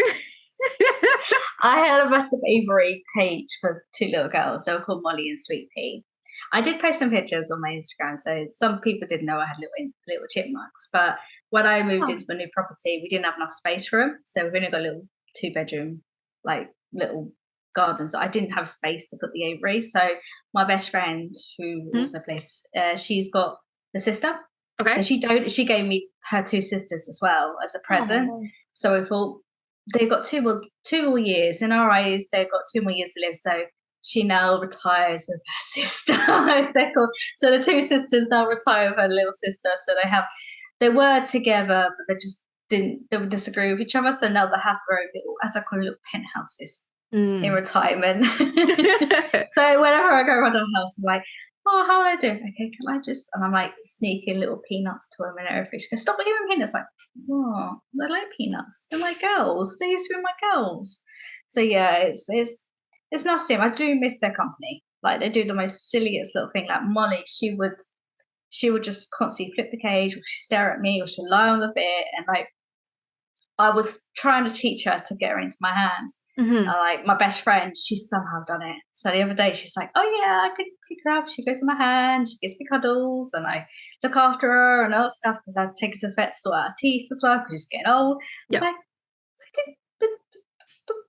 I had a massive aviary cage for 2 little girls. They were called Molly and Sweet Pea. I did post some pictures on my Instagram, so some people didn't know I had little chipmunks. But when I moved into my new property, we didn't have enough space for them, so we've only got a little 2-bedroom, like little garden. So I didn't have space to put the aviary. So my best friend, who also plays, she's got the sister. Okay. So she gave me her 2 sisters as well as a present. Oh. So we thought they got 2 more years in our eyes. They've got 2 more years to live. So she now retires with her sister. So the 2 sisters now retire with her little sister. So they were together, but they would disagree with each other. So now they have their own little, as I call it, little penthouses in retirement. So whenever I go around the house, I'm like, oh, how are I doing? Okay, can I just, and I'm like sneaking little peanuts to them and everything. She goes, stop giving peanuts. Like, oh, they like peanuts. They're my girls. They used to be my girls. So yeah, it's not same. I do miss their company. Like they do the most silliest little thing. Like Molly, she would just constantly flip the cage, or she'd stare at me, or she'd lie on the bed, and like I was trying to teach her to get her into my hand. Like my best friend, she's somehow done it. So the other day she's like, oh yeah, I could pick her up. She goes in my hand, she gives me cuddles, and I look after her and all that stuff, because I take her to the vet to sort out her teeth as well, because she's getting old. Yeah. Like,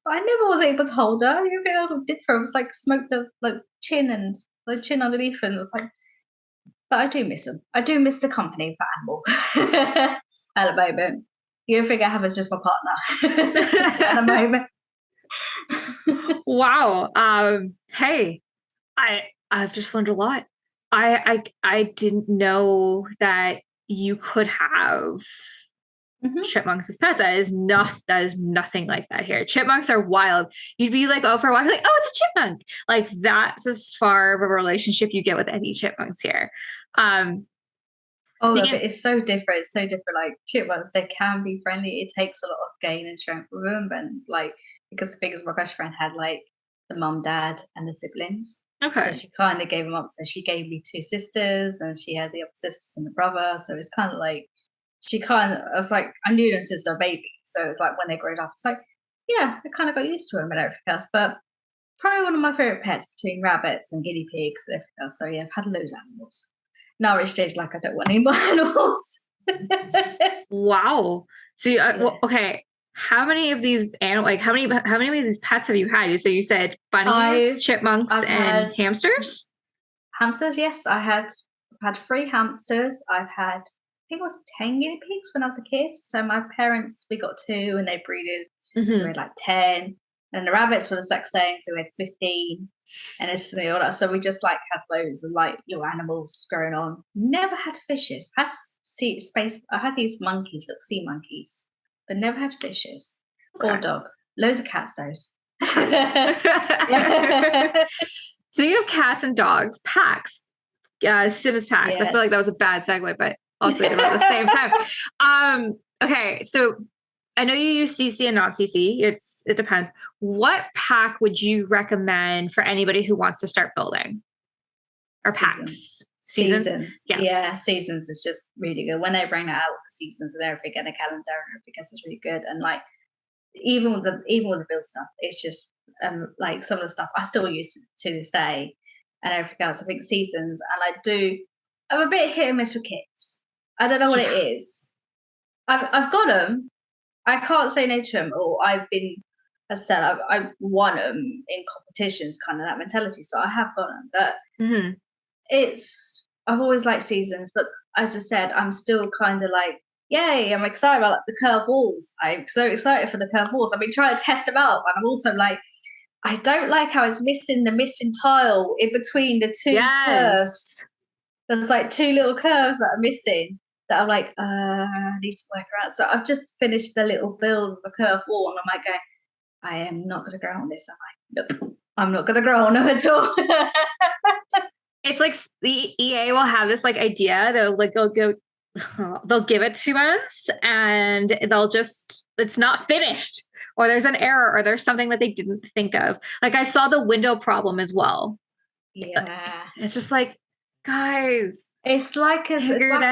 I never was able to hold her. Everything I did for her was like smoke the chin and the chin underneath, and it was like, but I do miss them. I do miss the company for animal at the moment. You think I have as just my partner at the moment. Wow. Hey, I've just learned a lot. I didn't know that you could have chipmunks as pets. That is nothing like that here. Chipmunks are wild. You'd be like, oh, for a while, like, oh, it's a chipmunk. Like that's as far of a relationship you get with any chipmunks here. Oh, no, but it's so different. It's so different. Like chipmunks, they can be friendly. It takes a lot of gain and strength with them, and like because the thing is, my best friend had like the mum, dad, and the siblings. Okay. So she kind of gave them up. So she gave me 2 sisters, and she had the other sisters and the brother. So it's kind of like I was like, I knew them since they were babies. So it's like when they grew up, it's like, yeah, I kind of got used to them and everything else. But probably one of my favorite pets between rabbits and guinea pigs and everything else. So yeah, I've had loads of animals. Now at stage, like I don't want any more animals. Wow. So well, okay, how many of these animals, like how many of these pets have you had? So you said bunnies, chipmunks, and hamsters. Hamsters, yes. I've had 3 hamsters. I've had, I think it was 10 guinea pigs when I was a kid. So my parents, we got 2, and they breeded. So we had like 10. And the rabbits were the exact same, so we had 15, and it's all that. So we just like had loads of like little animals growing on. Never had fishes. I had these monkeys, little sea monkeys, but never had fishes or dog. Loads of cats, those. So you have cats and dogs, packs, Sims packs. Yes. I feel like that was a bad segue, but also at the same time. Okay, so I know you use CC and not CC. It depends. What pack would you recommend for anybody who wants to start building or Seasons. packs? Seasons? Seasons. Yeah. Yeah, seasons is just really good. When they bring that out, the seasons and everything, and a calendar and everything, it's really good. And like even with the build stuff, it's just like some of the stuff I still use to this day and everything else. I think seasons, and I'm a bit hit and miss with kits. I don't know what it Yeah. is. I've got them. I can't say no to them, or I've been, as I said, I've won them in competitions, kind of that mentality. So I have got them, but Hmm. I've always liked seasons, but as I said, I'm still kind of like, yay, I'm excited about like, the curved walls. I'm so excited for the curved walls. I've been trying to test them out, but I'm also like, I don't like how it's missing the missing tile in between the two curves. Yes. There's like two little curves that are missing that I'm like, I need to work around. So I've just finished the little build of a curved wall, and I'm like going, I am not going to grow on this, am I? Nope. I'm not going to grow on them at all. It's like the EA will have this like idea. They'll go, they'll give it to us, and it's not finished, or there's an error, or there's something that they didn't think of. Like I saw the window problem as well. Yeah. It's just like, guys, It's figure it like as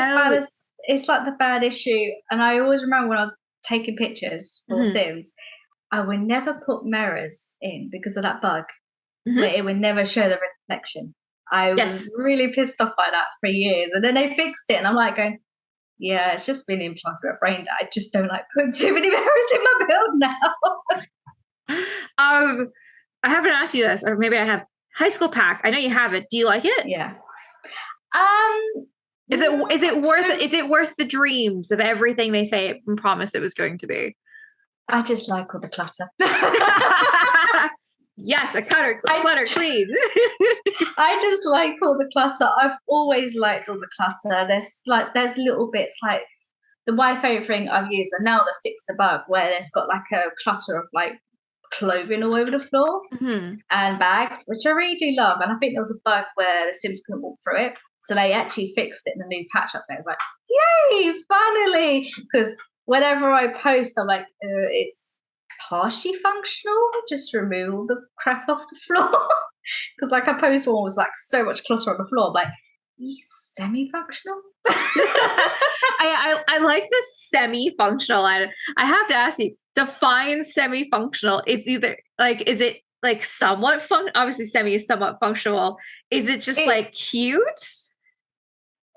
bad out. as it's like the bad issue. And I always remember when I was taking pictures for Hmm. Sims, I would never put mirrors in because of that bug where Hmm. it would never show the reflection. I was Yes. really pissed off by that for years. And then they fixed it, and I'm like going, yeah, it's just been implanted with a brain that I just don't like putting too many mirrors in my build now. I haven't asked you this, or maybe I have. High school pack. I know you have it. Do you like it? Yeah. Um Is it worth the dreams of everything they say and promise it was going to be? I just like all the clutter. Yes, a clutter clean. I just like all the clutter. I've always liked all the clutter. There's little bits like my favorite thing I've used, and now they fixed the bug where there's got like a clutter of like clothing all over the floor Hmm. and bags, which I really do love. And I think there was a bug where the Sims couldn't walk through it. So they actually fixed it in the new patch up there. It's like, yay, finally! Because whenever I post, I'm like, it's partially functional. Just remove all the crap off the floor. Because like I post one was like so much clutter on the floor. I'm like, semi-functional. I like the semi-functional. I have to ask you, define semi-functional. It's either like, is it like somewhat fun? Obviously, semi is somewhat functional. Is it just It, like cute?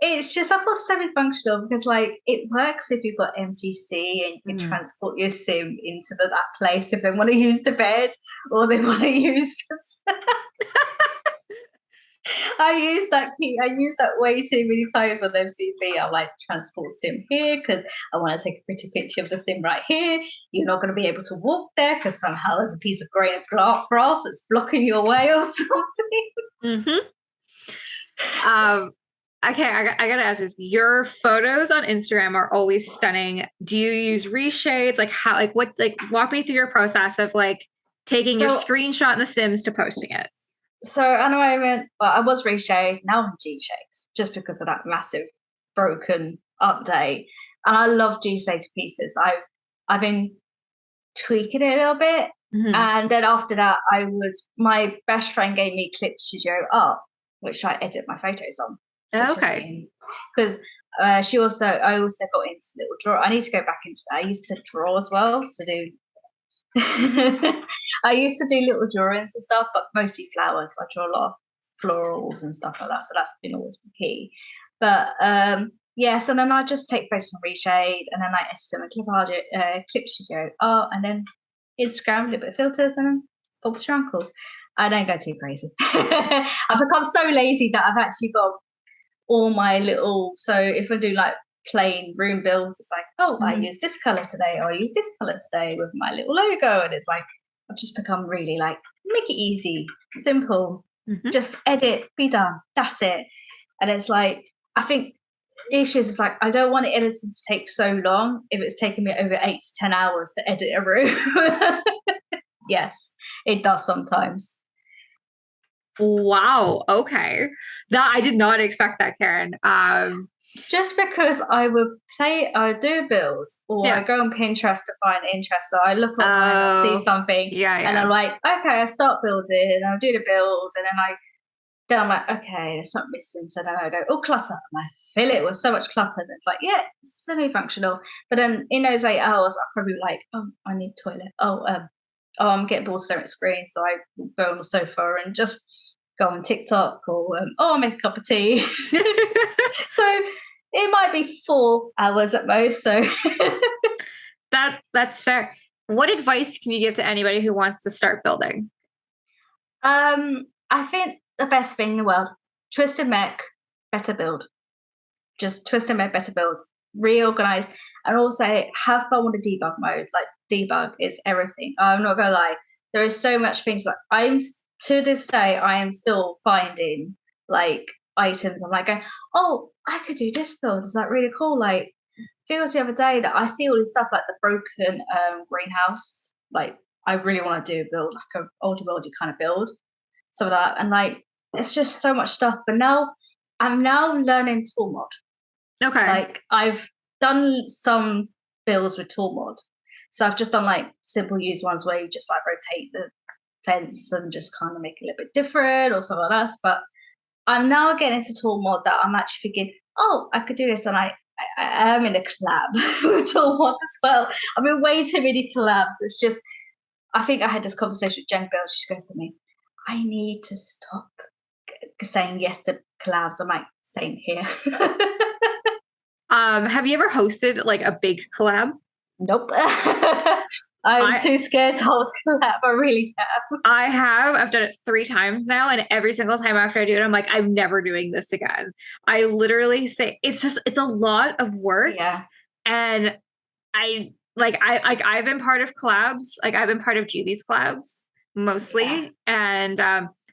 it's just I thought semi-functional because like it works if you've got MCC and you can Mm. transport your sim into that place if they want to use the bed or they want to use I use that way too many times on MCC. I'm like, transport sim here because I want to take a pretty picture of the sim right here. You're not going to be able to walk there because somehow there's a piece of grain of grass that's blocking your way or something. Mm-hmm. Okay, I gotta ask this. Your photos on Instagram are always stunning. Do you use reshades? Like how, like what, like walk me through your process of like taking your So, screenshot in The Sims to posting it. so at the moment, well, I was reshade, now I'm G-shade just because of that massive broken update. And I love G-shade to pieces. I've been tweaking it a little bit. Mm-hmm. And then after that, my best friend gave me Clip Studio Art, which I edit my photos on, which has Okay. been because I also got into little draw. I need to go back into it. I used to draw as well, to do. I used to do little drawings and stuff, but mostly flowers. I draw a lot of florals and stuff like that, so that's been always key. But yes, and then I just take photos and reshade, and then I edit them in Clip Studio Art, and then Instagram, a little bit of filters, and then Bob's your uncle. I don't go too crazy. I've become so lazy that I've actually got all my little. So if I do like plain room builds, it's like, oh, I Mm-hmm. use this color today, or I use this color today with my little logo, and it's like I've just become really like make it easy, simple, Mm-hmm. just edit, be done, that's it. And it's like I think the issue is like I don't want editing to take so long if it's taking me over 8 to 10 hours to edit a room. Yes, it does sometimes. Wow. Okay. That I did not expect that, Karen. just because I would do a build, or I Yeah. go on Pinterest to find interest. So I look online, I'll see Oh, something, yeah, and I'm yeah. like, okay, I start building, and I'll do the build, and then I'm like, okay, there's something missing. So then I go, oh, clutter, and I fill it with so much clutter. And it's like, yeah, it's semi-functional. But then in those 8 hours, I'll probably be like, oh, I need toilet. Oh, I'm getting bored staring at screen, so I will go on the sofa and just go on TikTok, or oh, I'll make a cup of tea. So it might be 4 hours at most. So That's fair. What advice can you give to anybody who wants to start building? I think the best thing in the world, twist and make, better build. Just twist and make, better build. Reorganize, and also have fun with the debug mode. Like, debug is everything. I'm not gonna lie. There is so much things that to this day I am still finding, like, items. I'm like going, oh, I could do this build. Is that really cool? Like, I think it was the other day that I see all this stuff, like the broken greenhouse. Like, I really want to do a build, like a oldie worldy kind of build, some of that, and like, it's just so much stuff. But now I'm now learning tool mod. Okay. Like, I've done some builds with tool mod. So I've just done like simple use ones where you just like rotate the fence and just kind of make it a little bit different or something like that. But I'm now getting into tool mod that I'm actually thinking, oh, I could do this. And I am in a collab with tool mod as well. I'm in way too many collabs. It's just, I think I had this conversation with Jen Bell. She goes to me, I need to stop saying yes to collabs. I'm like, same here. Have you ever hosted like a big collab? Nope. I'm I too scared to hold collab. I really am. I have. I've done it 3 times now, and every single time after I do it, I'm like, I'm never doing this again. I literally say it's a lot of work, Yeah. and I've been part of collabs. Like I've been part of Juby's collabs Yeah. mostly, and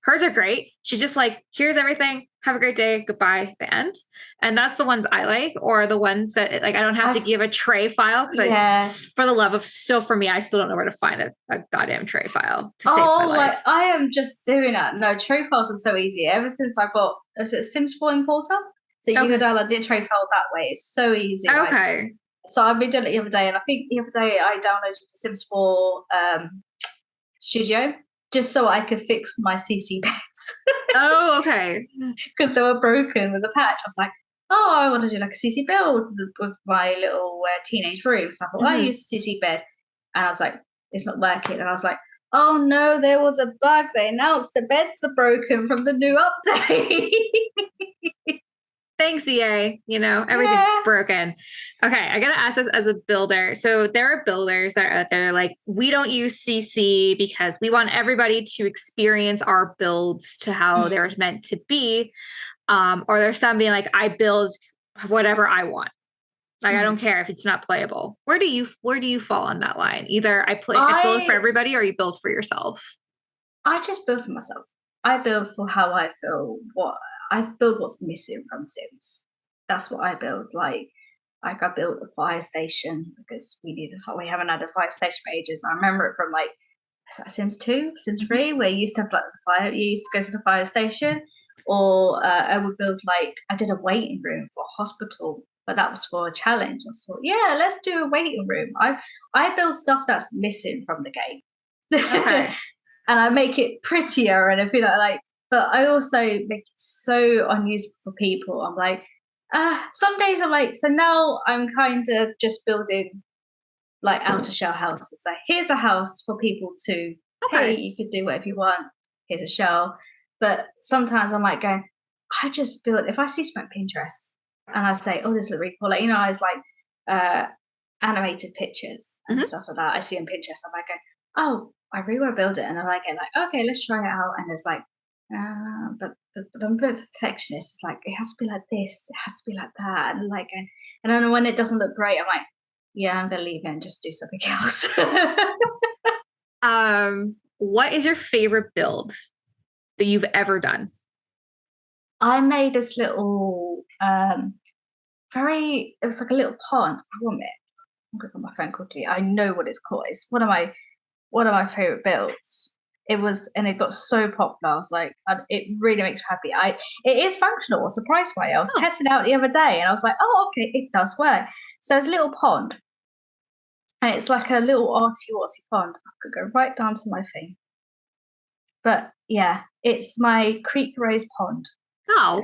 hers are great. She's just like, here's everything. Have a great day. Goodbye. The end. And that's the ones I like, or the ones that like I don't have to I've give a tray file because yeah. for the love of, still for me, I still don't know where to find a goddamn tray file to save my Oh, life. I am just doing that. No, tray files are so easy. Ever since I got, was it Sims 4 importer? So you can Okay. download the tray file that way. It's so easy. Like, Okay. so I've been doing it the other day, and I think the other day I downloaded the Sims 4 Studio just so I could fix my CC beds. Oh, okay. Because they were broken with the patch. I was like, oh, I want to do like a CC build with my little teenage room. So I thought, well, I Mhm. use CC bed. And I was like, it's not working. And I was like, oh no, there was a bug. They announced the beds are broken from the new update. Thanks, EA. Everything's Yeah. broken. Okay, I gotta ask this as a builder. So there are builders that are out there like, we don't use CC because we want everybody to experience our builds to how they're meant to be. Or there's some being like, I build whatever I want. Like I don't care if it's not playable. Where do you fall on that line? Either I build for I everybody or you build for yourself. I just build for myself. I build for how I feel. What I build what's missing from Sims. That's what I build. Like I built a fire station because we haven't had a fire station for ages. I remember it from like Sims 2, Sims Mhm. 3, where you used to have like the fire. You used to go to the fire station, or I would build like I did a waiting room for a hospital, but that was for a challenge. I thought, yeah, let's do a waiting room. I build stuff that's missing from the game. Okay. And I make it prettier and everything like. But I also make it so unusable for people. I'm like, some days I'm like, so now I'm kind of just building like outer shell houses. Like, here's a house for people to, hey, Okay. you could do whatever you want. Here's a shell. But sometimes I'm like going, I just build. If I see something Pinterest and I say, oh, this looks really cool. Like, I was like animated pictures and Mhm. stuff like that. I see on Pinterest. I'm like, oh, I really want to build it, and then I get like, okay, let's try it out. And it's like, but I'm a bit of a perfectionist. It's like, it has to be like this, it has to be like that, and like, and then when it doesn't look great, I'm like, yeah, I'm gonna leave it and just do something else. What is your favorite build that you've ever done? I made this little it was like a little pond. I want it. I'm gonna put my phone quickly. I know what it's called. It's one of my favorite builds. and it got so popular. I was like, it really makes me happy. It is functional, surprisingly. I was Oh, testing it out the other day and I was like, oh, okay, it does work. So it's a little pond and it's like a little artsy pond. I could go right down to my thing. But yeah, it's my creek rose pond. oh.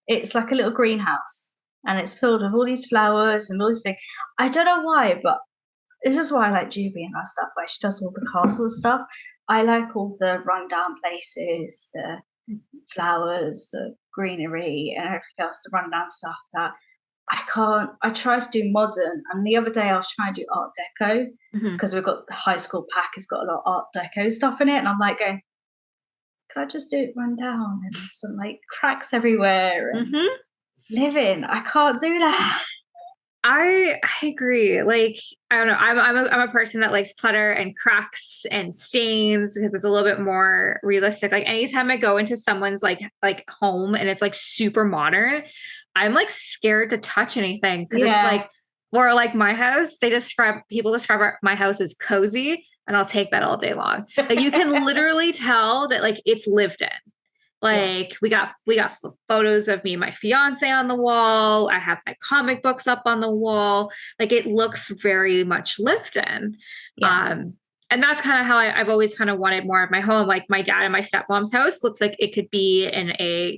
It's like a little greenhouse and it's filled with all these flowers and all these things. I don't know why, but this is why I like Juby and that stuff, where she does all the castle stuff. I like all the rundown places, the flowers, the greenery, and everything else, the rundown stuff that I can't. I try to do modern, and the other day I was trying to do Art Deco Mhm. because we've got the high school pack has got a lot of Art Deco stuff in it, and I'm like going, could I just do it rundown and some like cracks everywhere and Mhm. living? I can't do that. I agree. Like, I don't know. I'm a person that likes clutter and cracks and stains because it's a little bit more realistic. Like anytime I go into someone's like home and it's like super modern, I'm like scared to touch anything because it's Yeah, like, or like my house, people describe my house as cozy, and I'll take that all day long. Like you can literally tell that like it's lived in. yeah, Like we got photos of me and my fiance on the wall. I have my comic books up on the wall. Like it looks very much lived in. yeah. Um, and that's kind of how I've always kind of wanted more of my home. Like my dad and my stepmom's house looks like it could be in a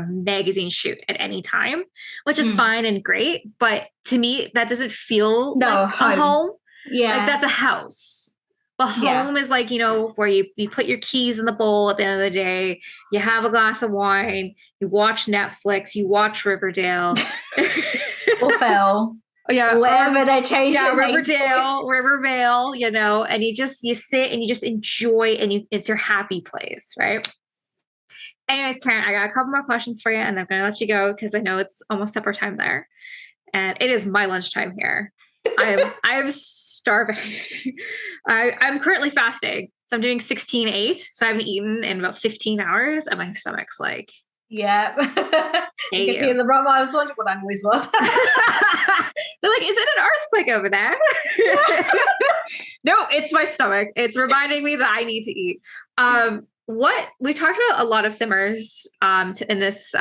magazine shoot at any time, which is Mm. fine and great. But to me, that doesn't feel like No, a home. home. Like Yeah, that's a house. But yeah. home is like, where you put your keys in the bowl at the end of the day, you have a glass of wine, you watch Netflix, you watch Riverdale. Or fell. Yeah, Or or whatever they changed yeah, their name to. Rivervale, and you sit and you just enjoy and it's your happy place, right? Anyways, Karen, I got a couple more questions for you and I'm gonna let you go because I know it's almost supper time there. And it is my lunchtime here. I'm starving. I'm currently fasting. So I'm doing 16/8. So I haven't eaten in about 15 hours and my stomach's like, Yeah. You hey can hear you. the rum. I was wondering what that noise was. They're like, is it an earthquake over there? No, it's my stomach. It's reminding me that I need to eat. What we talked about a lot of simmers in this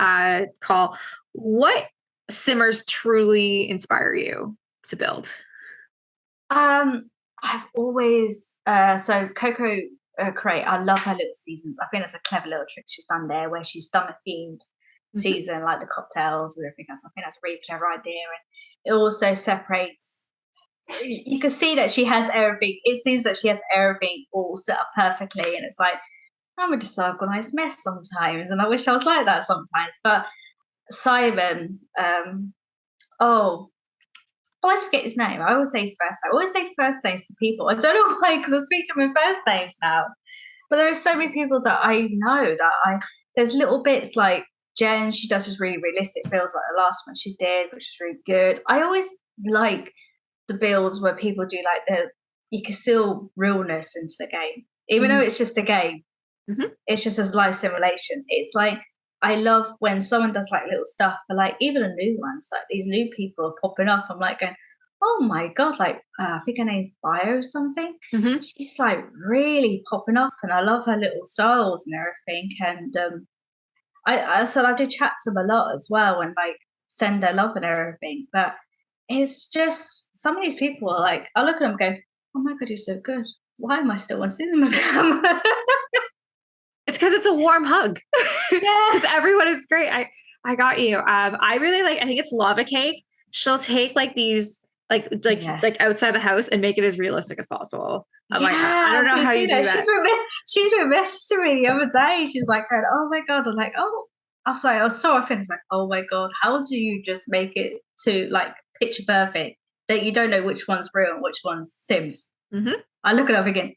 call. What simmers truly inspire you to build? Um, I've always so Coco Crate. I love her little seasons. I think it's a clever little trick she's done there, where she's done a themed Mhm. season, like the cocktails and everything else. I think that's a really clever idea, and it also separates. You can see that she has everything. It seems that she has everything all set up perfectly, and it's like I'm a disorganized mess sometimes, and I wish I was like that sometimes. But Simon, oh, I always forget his name. I always say his first name. I always say first names to people. I don't know why, because I speak to them in first names now. But there are so many people that I know that there's little bits like Jen, she does this really realistic builds like the last one she did, which is really good. I always like the builds where people do like you can still realness into the game. Even though Mhm. it's just a game, Mhm. it's just a live simulation. It's like I love when someone does like little stuff for like even a new ones, like these new people are popping up. I'm like going, oh my god, like I think her name's Bio or something. Mhm. She's like really popping up, and I love her little styles and everything. And I said I do chat to them a lot as well, and like send their love and everything. But it's just some of these people are like, I look at them and go, oh my god, you're so good. Why am I still on Instagram? It's because it's a warm hug. Yeah. Because everyone is great. I got you. I really like. I think it's lava cake. She'll take like these Yeah. like outside the house and make it as realistic as possible. I'm like, I Yeah, don't know I've how you seen do that. that. She's been messaging me the other day. She's like, "Oh my god!" I'm like, "Oh," I was like, I was so offended. Like, "Oh my god, how do you just make it to like picture perfect that you don't know which one's real and which one's Sims?" Hmm. I look it up again.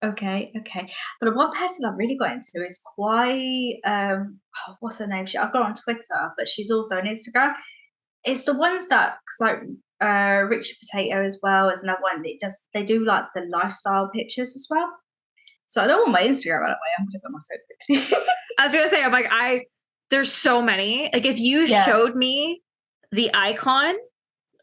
Okay, okay. But the one person I've really got into is quite what's her name? I've got her on Twitter, but she's also on Instagram. It's the ones that 'cause like Richard Potato as well as another one. They do like the lifestyle pictures as well. So I don't want my Instagram by the way. I'm gonna put my phone quickly. I was gonna say, I'm like, there's so many. Like, if you Yeah. showed me the icon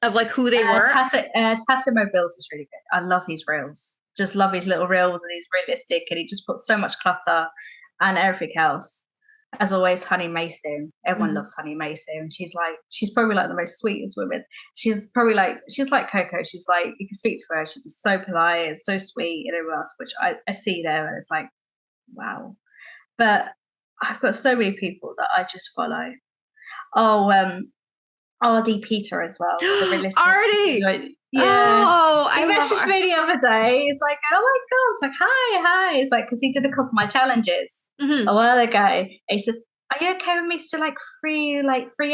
of like who they were, Tassimo Bills is really good. I love his reels. just love his little reels, and he's realistic, and he just puts so much clutter and everything else. As always, Honey Mason. Everyone loves Honey Mason. She's probably like the most sweetest woman. She's like Coco. She's like, you can speak to her. She'd be so polite and so sweet and everyone else, which I see there, and it's like, wow. But I've got so many people that I just follow. Oh, RD Peter as well. The realistic. Artie! Yeah. Oh, He messaged me the other day. He's like, oh my God. It's like, hi. It's like, because he did a couple of my challenges a while ago. And he says, are you okay with me to like free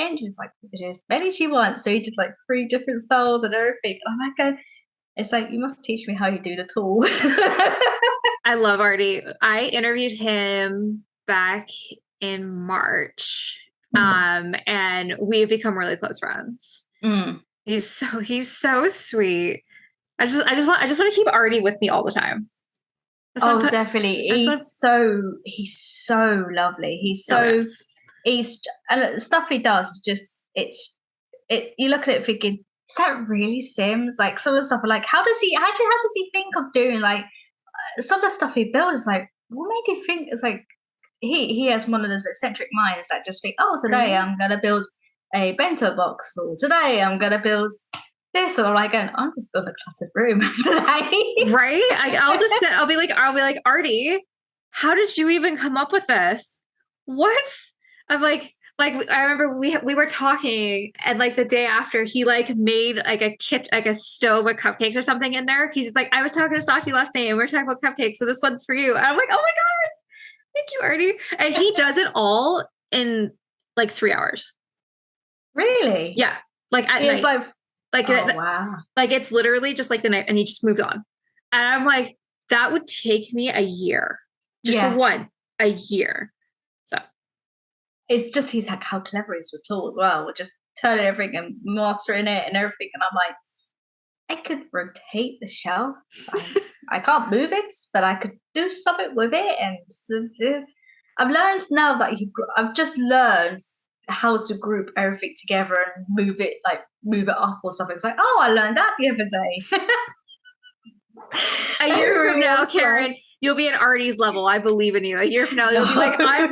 entries? Like, as many as you want. So he did like 3 different styles and everything. And I'm like, it's like, you must teach me how you do the tool. I love Artie. I interviewed him back in March. And we've become really close friends. He's so sweet. I just want to keep Artie with me all the time. Definitely. He's so lovely. He's and stuff he does, just you look at it thinking, is that really Sims? Like, some of the stuff are like, how does he think of doing, like, some of the stuff he builds is like, what made you think? It's like, he has one of those eccentric minds that just think, oh, today I'm gonna build a bento box, or today I'm gonna build this, and I'm like, I'm just building a cluttered room today. Right? I'll just sit. I'll be like, Artie, how did you even come up with this? What? I'm like I remember we were talking, and like the day after, he like made like a stove with cupcakes or something in there. He's just like, I was talking to Stassi last night, and we were talking about cupcakes, so this one's for you. And I'm like, oh my God. Thank you, Artie. And he does it all in like 3 hours. Really? Yeah. Like at night. Wow. Like it's literally just like the night, and he just moved on. And I'm like, that would take me a year. Just for one, a year. So it's just, he's like, how clever he is with tools as well. We're just turning everything and mastering it and everything. And I'm like, I could rotate the shelf. I can't move it, but I could do something with it. And I've learned now that I've just learned how to group everything together and move it up or something. It's like, oh, I learned that the other day. A year from now, Karen, you'll be at Artie's level. I believe in you. A year from now, you'll be like, I'm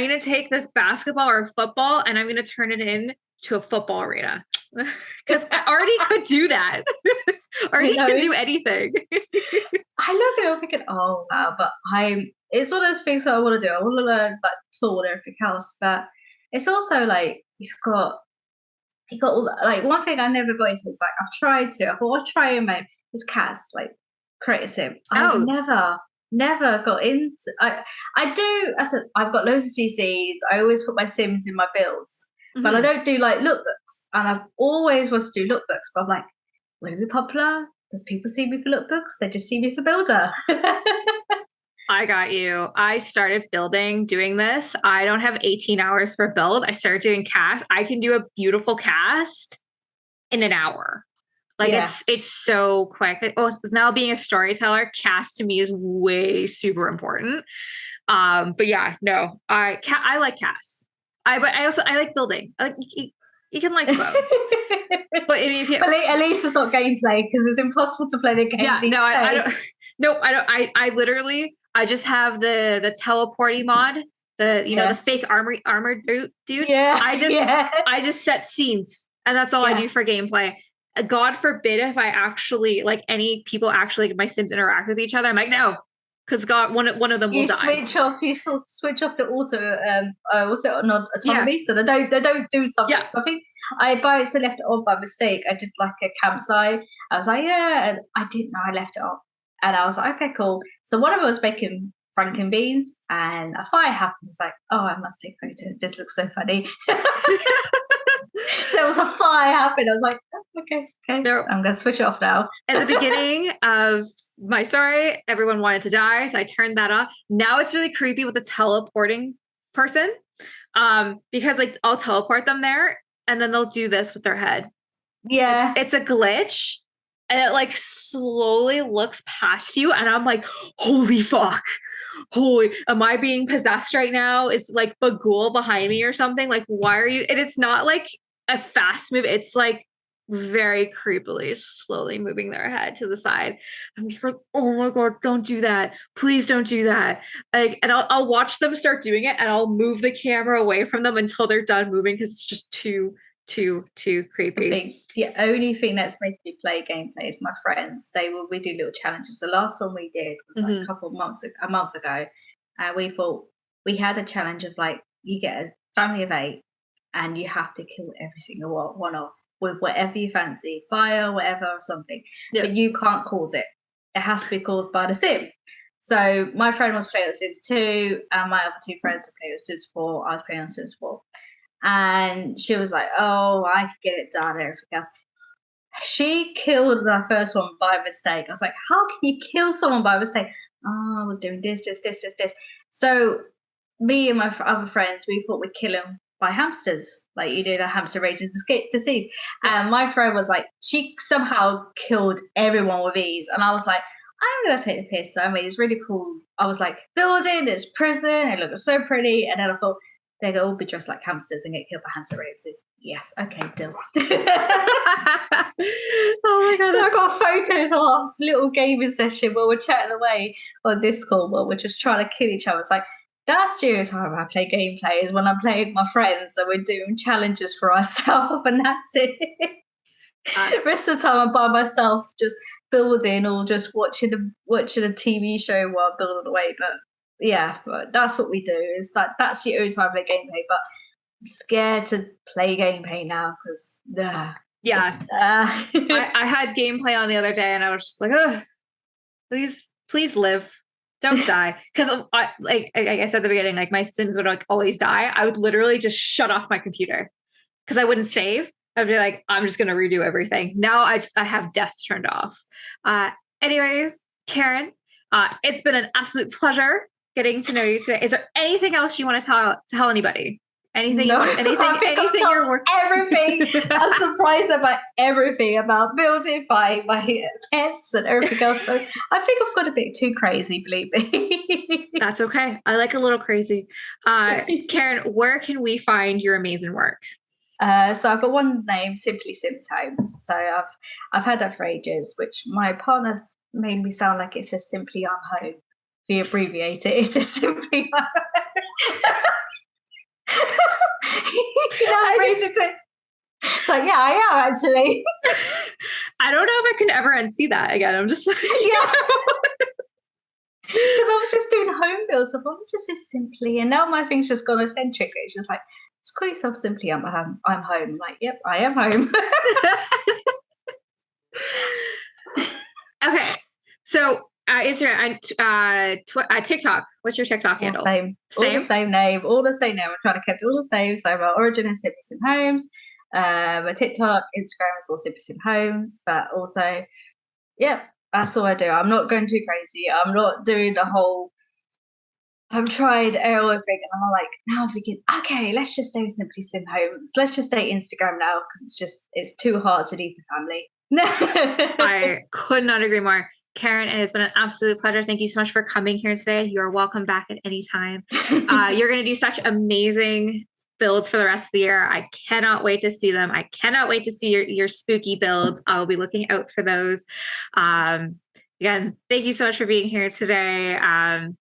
gonna take this basketball or football, and I'm gonna turn it into a football arena. Because Artie could do that. Artie can do anything. I look at it thinking, oh wow, but it's one of those things that I want to do. I want to learn like tool and everything else, but it's also like you got all that. Like, one thing I never got into is like, I thought I'll try and make this cast, like, create a sim. I've never got into. I said I've got loads of CCs. I always put my sims in my builds. But I don't do like lookbooks, and I've always wanted to do lookbooks. But I'm like, will it be popular? Does people see me for lookbooks? They just see me for builder. I got you. I started doing this. I don't have 18 hours for build. I started doing cast. I can do a beautiful cast in an hour. Like it's so quick. Now being a storyteller, cast to me is way super important. But yeah, no, I like casts. But I like building. I like you can like both. But at least it's not gameplay, because it's impossible to play the game. Yeah, no, I don't. No, I don't. I literally, I just have the teleporting mod, the fake armor dude. Yeah. I just set scenes, and that's all I do for gameplay. God forbid if I actually any people actually my Sims interact with each other. I'm like, no. Because one of them will die. You switch off the auto what's it, not autonomy, so they don't do something. So I think I by accident left it on by mistake. I did like a campsite. I was like, and I didn't know I left it on, and I was like, okay, cool. So one of them was making franken beans, and a fire happened. It's like, oh, I must take photos. This looks so funny. So it was a fire happened. I was like, oh, okay, no. I'm gonna switch it off now. At the beginning of my story, everyone wanted to die, so I turned that off. Now it's really creepy with the teleporting person, because I'll teleport them there, and then they'll do this with their head. Yeah, it's a glitch, and it slowly looks past you, and I'm like, holy fuck. Holy, am I being possessed right now? Is Bagul behind me or something? Why are you? And it's not like a fast move. It's very creepily, slowly moving their head to the side. I'm just like, oh my God, don't do that. Please don't do that. Like, and I'll watch them start doing it and I'll move the camera away from them until they're done moving because it's just too I creepy. think the only thing that's made me play gameplay is my friends. We do little challenges. The last one we did was like a month ago, and we thought we had a challenge of like you get a family of 8, and you have to kill every single one off with whatever you fancy, fire, whatever, or something. Yep. But you can't cause it. It has to be caused by the sim. So my friend was playing with Sims 2, and my other 2 friends were playing with Sims 4. I was playing on Sims 4. And she was like, oh, I could get it done and everything else. She killed the first one by mistake. I was like, how can you kill someone by mistake? Oh, I was doing this. So me and my other friends, we thought we'd kill him by hamsters, like you do the hamster rage disease. And my friend was like, she somehow killed everyone with ease. And I was like, I'm going to take the piss. So I made this really cool, I was like, building this prison. It looked so pretty. And then I thought, they're going to all be dressed like hamsters and get killed by hamster races. Yes, okay, deal. Oh my God. So I got photos of our little gaming session where we're chatting away on Discord where we're just trying to kill each other. It's like, that's the only time I play gameplay is when I'm playing with my friends and we're doing challenges for ourselves, and that's it. The rest of the time I'm by myself, just building or just watching a TV show while I'm building away. But yeah, that's what we do. It's like that's the only time I play gameplay. But I'm scared to play gameplay now because I had gameplay on the other day and I was just like, ugh, please live. Don't die. Because like I said at the beginning, like my Sims would like always die. I would literally just shut off my computer because I wouldn't save. I'd be like, I'm just going to redo everything. Now I have death turned off. Anyways, Karen, it's been an absolute pleasure getting to know you today. Is there anything else you want to tell anybody? Anything? No, anything you're working? Everything. I'm surprised about everything about building my pets and everything else. So I think I've got a bit too crazy, believe me. That's okay. I like a little crazy. Karen, where can we find your amazing work? So I've got one name, Simplysimhome. So I've had that for ages, which my partner made me sound like it says Simply I'm Home. If you abbreviate it, it says Simply I'm Home. You know, it's like, yeah, I am actually. I don't know if I can ever unsee that again. I'm just like, yeah. Because I was just doing home builds. I thought, just say Simply. And now my thing's just gone eccentric. It's just like, just call yourself Simply I'm home. I'm like, yep, I am home. Okay. So Instagram, TikTok. What's your TikTok handle? Same. All the same name. I'm trying to keep it all the same. So my origin is Simplysimhome. My TikTok, Instagram is all Simplysimhome. But also, yeah, that's all I do. I'm not going too crazy. I'm not doing the whole. I've tried everything, and I'm like, now I'm thinking, okay, let's just stay with Simplysimhome. Let's just stay Instagram now because it's too hard to leave the family. I could not agree more. Karen, it has been an absolute pleasure. Thank you so much for coming here today. You are welcome back at any time. You're going to do such amazing builds for the rest of the year. I cannot wait to see them. I cannot wait to see your spooky builds. I'll be looking out for those. Again, thank you so much for being here today.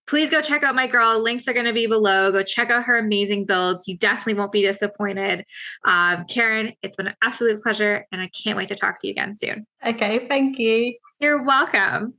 Please go check out my girl. Links are going to be below. Go check out her amazing builds. You definitely won't be disappointed. Karen, it's been an absolute pleasure, and I can't wait to talk to you again soon. Okay, thank you. You're welcome.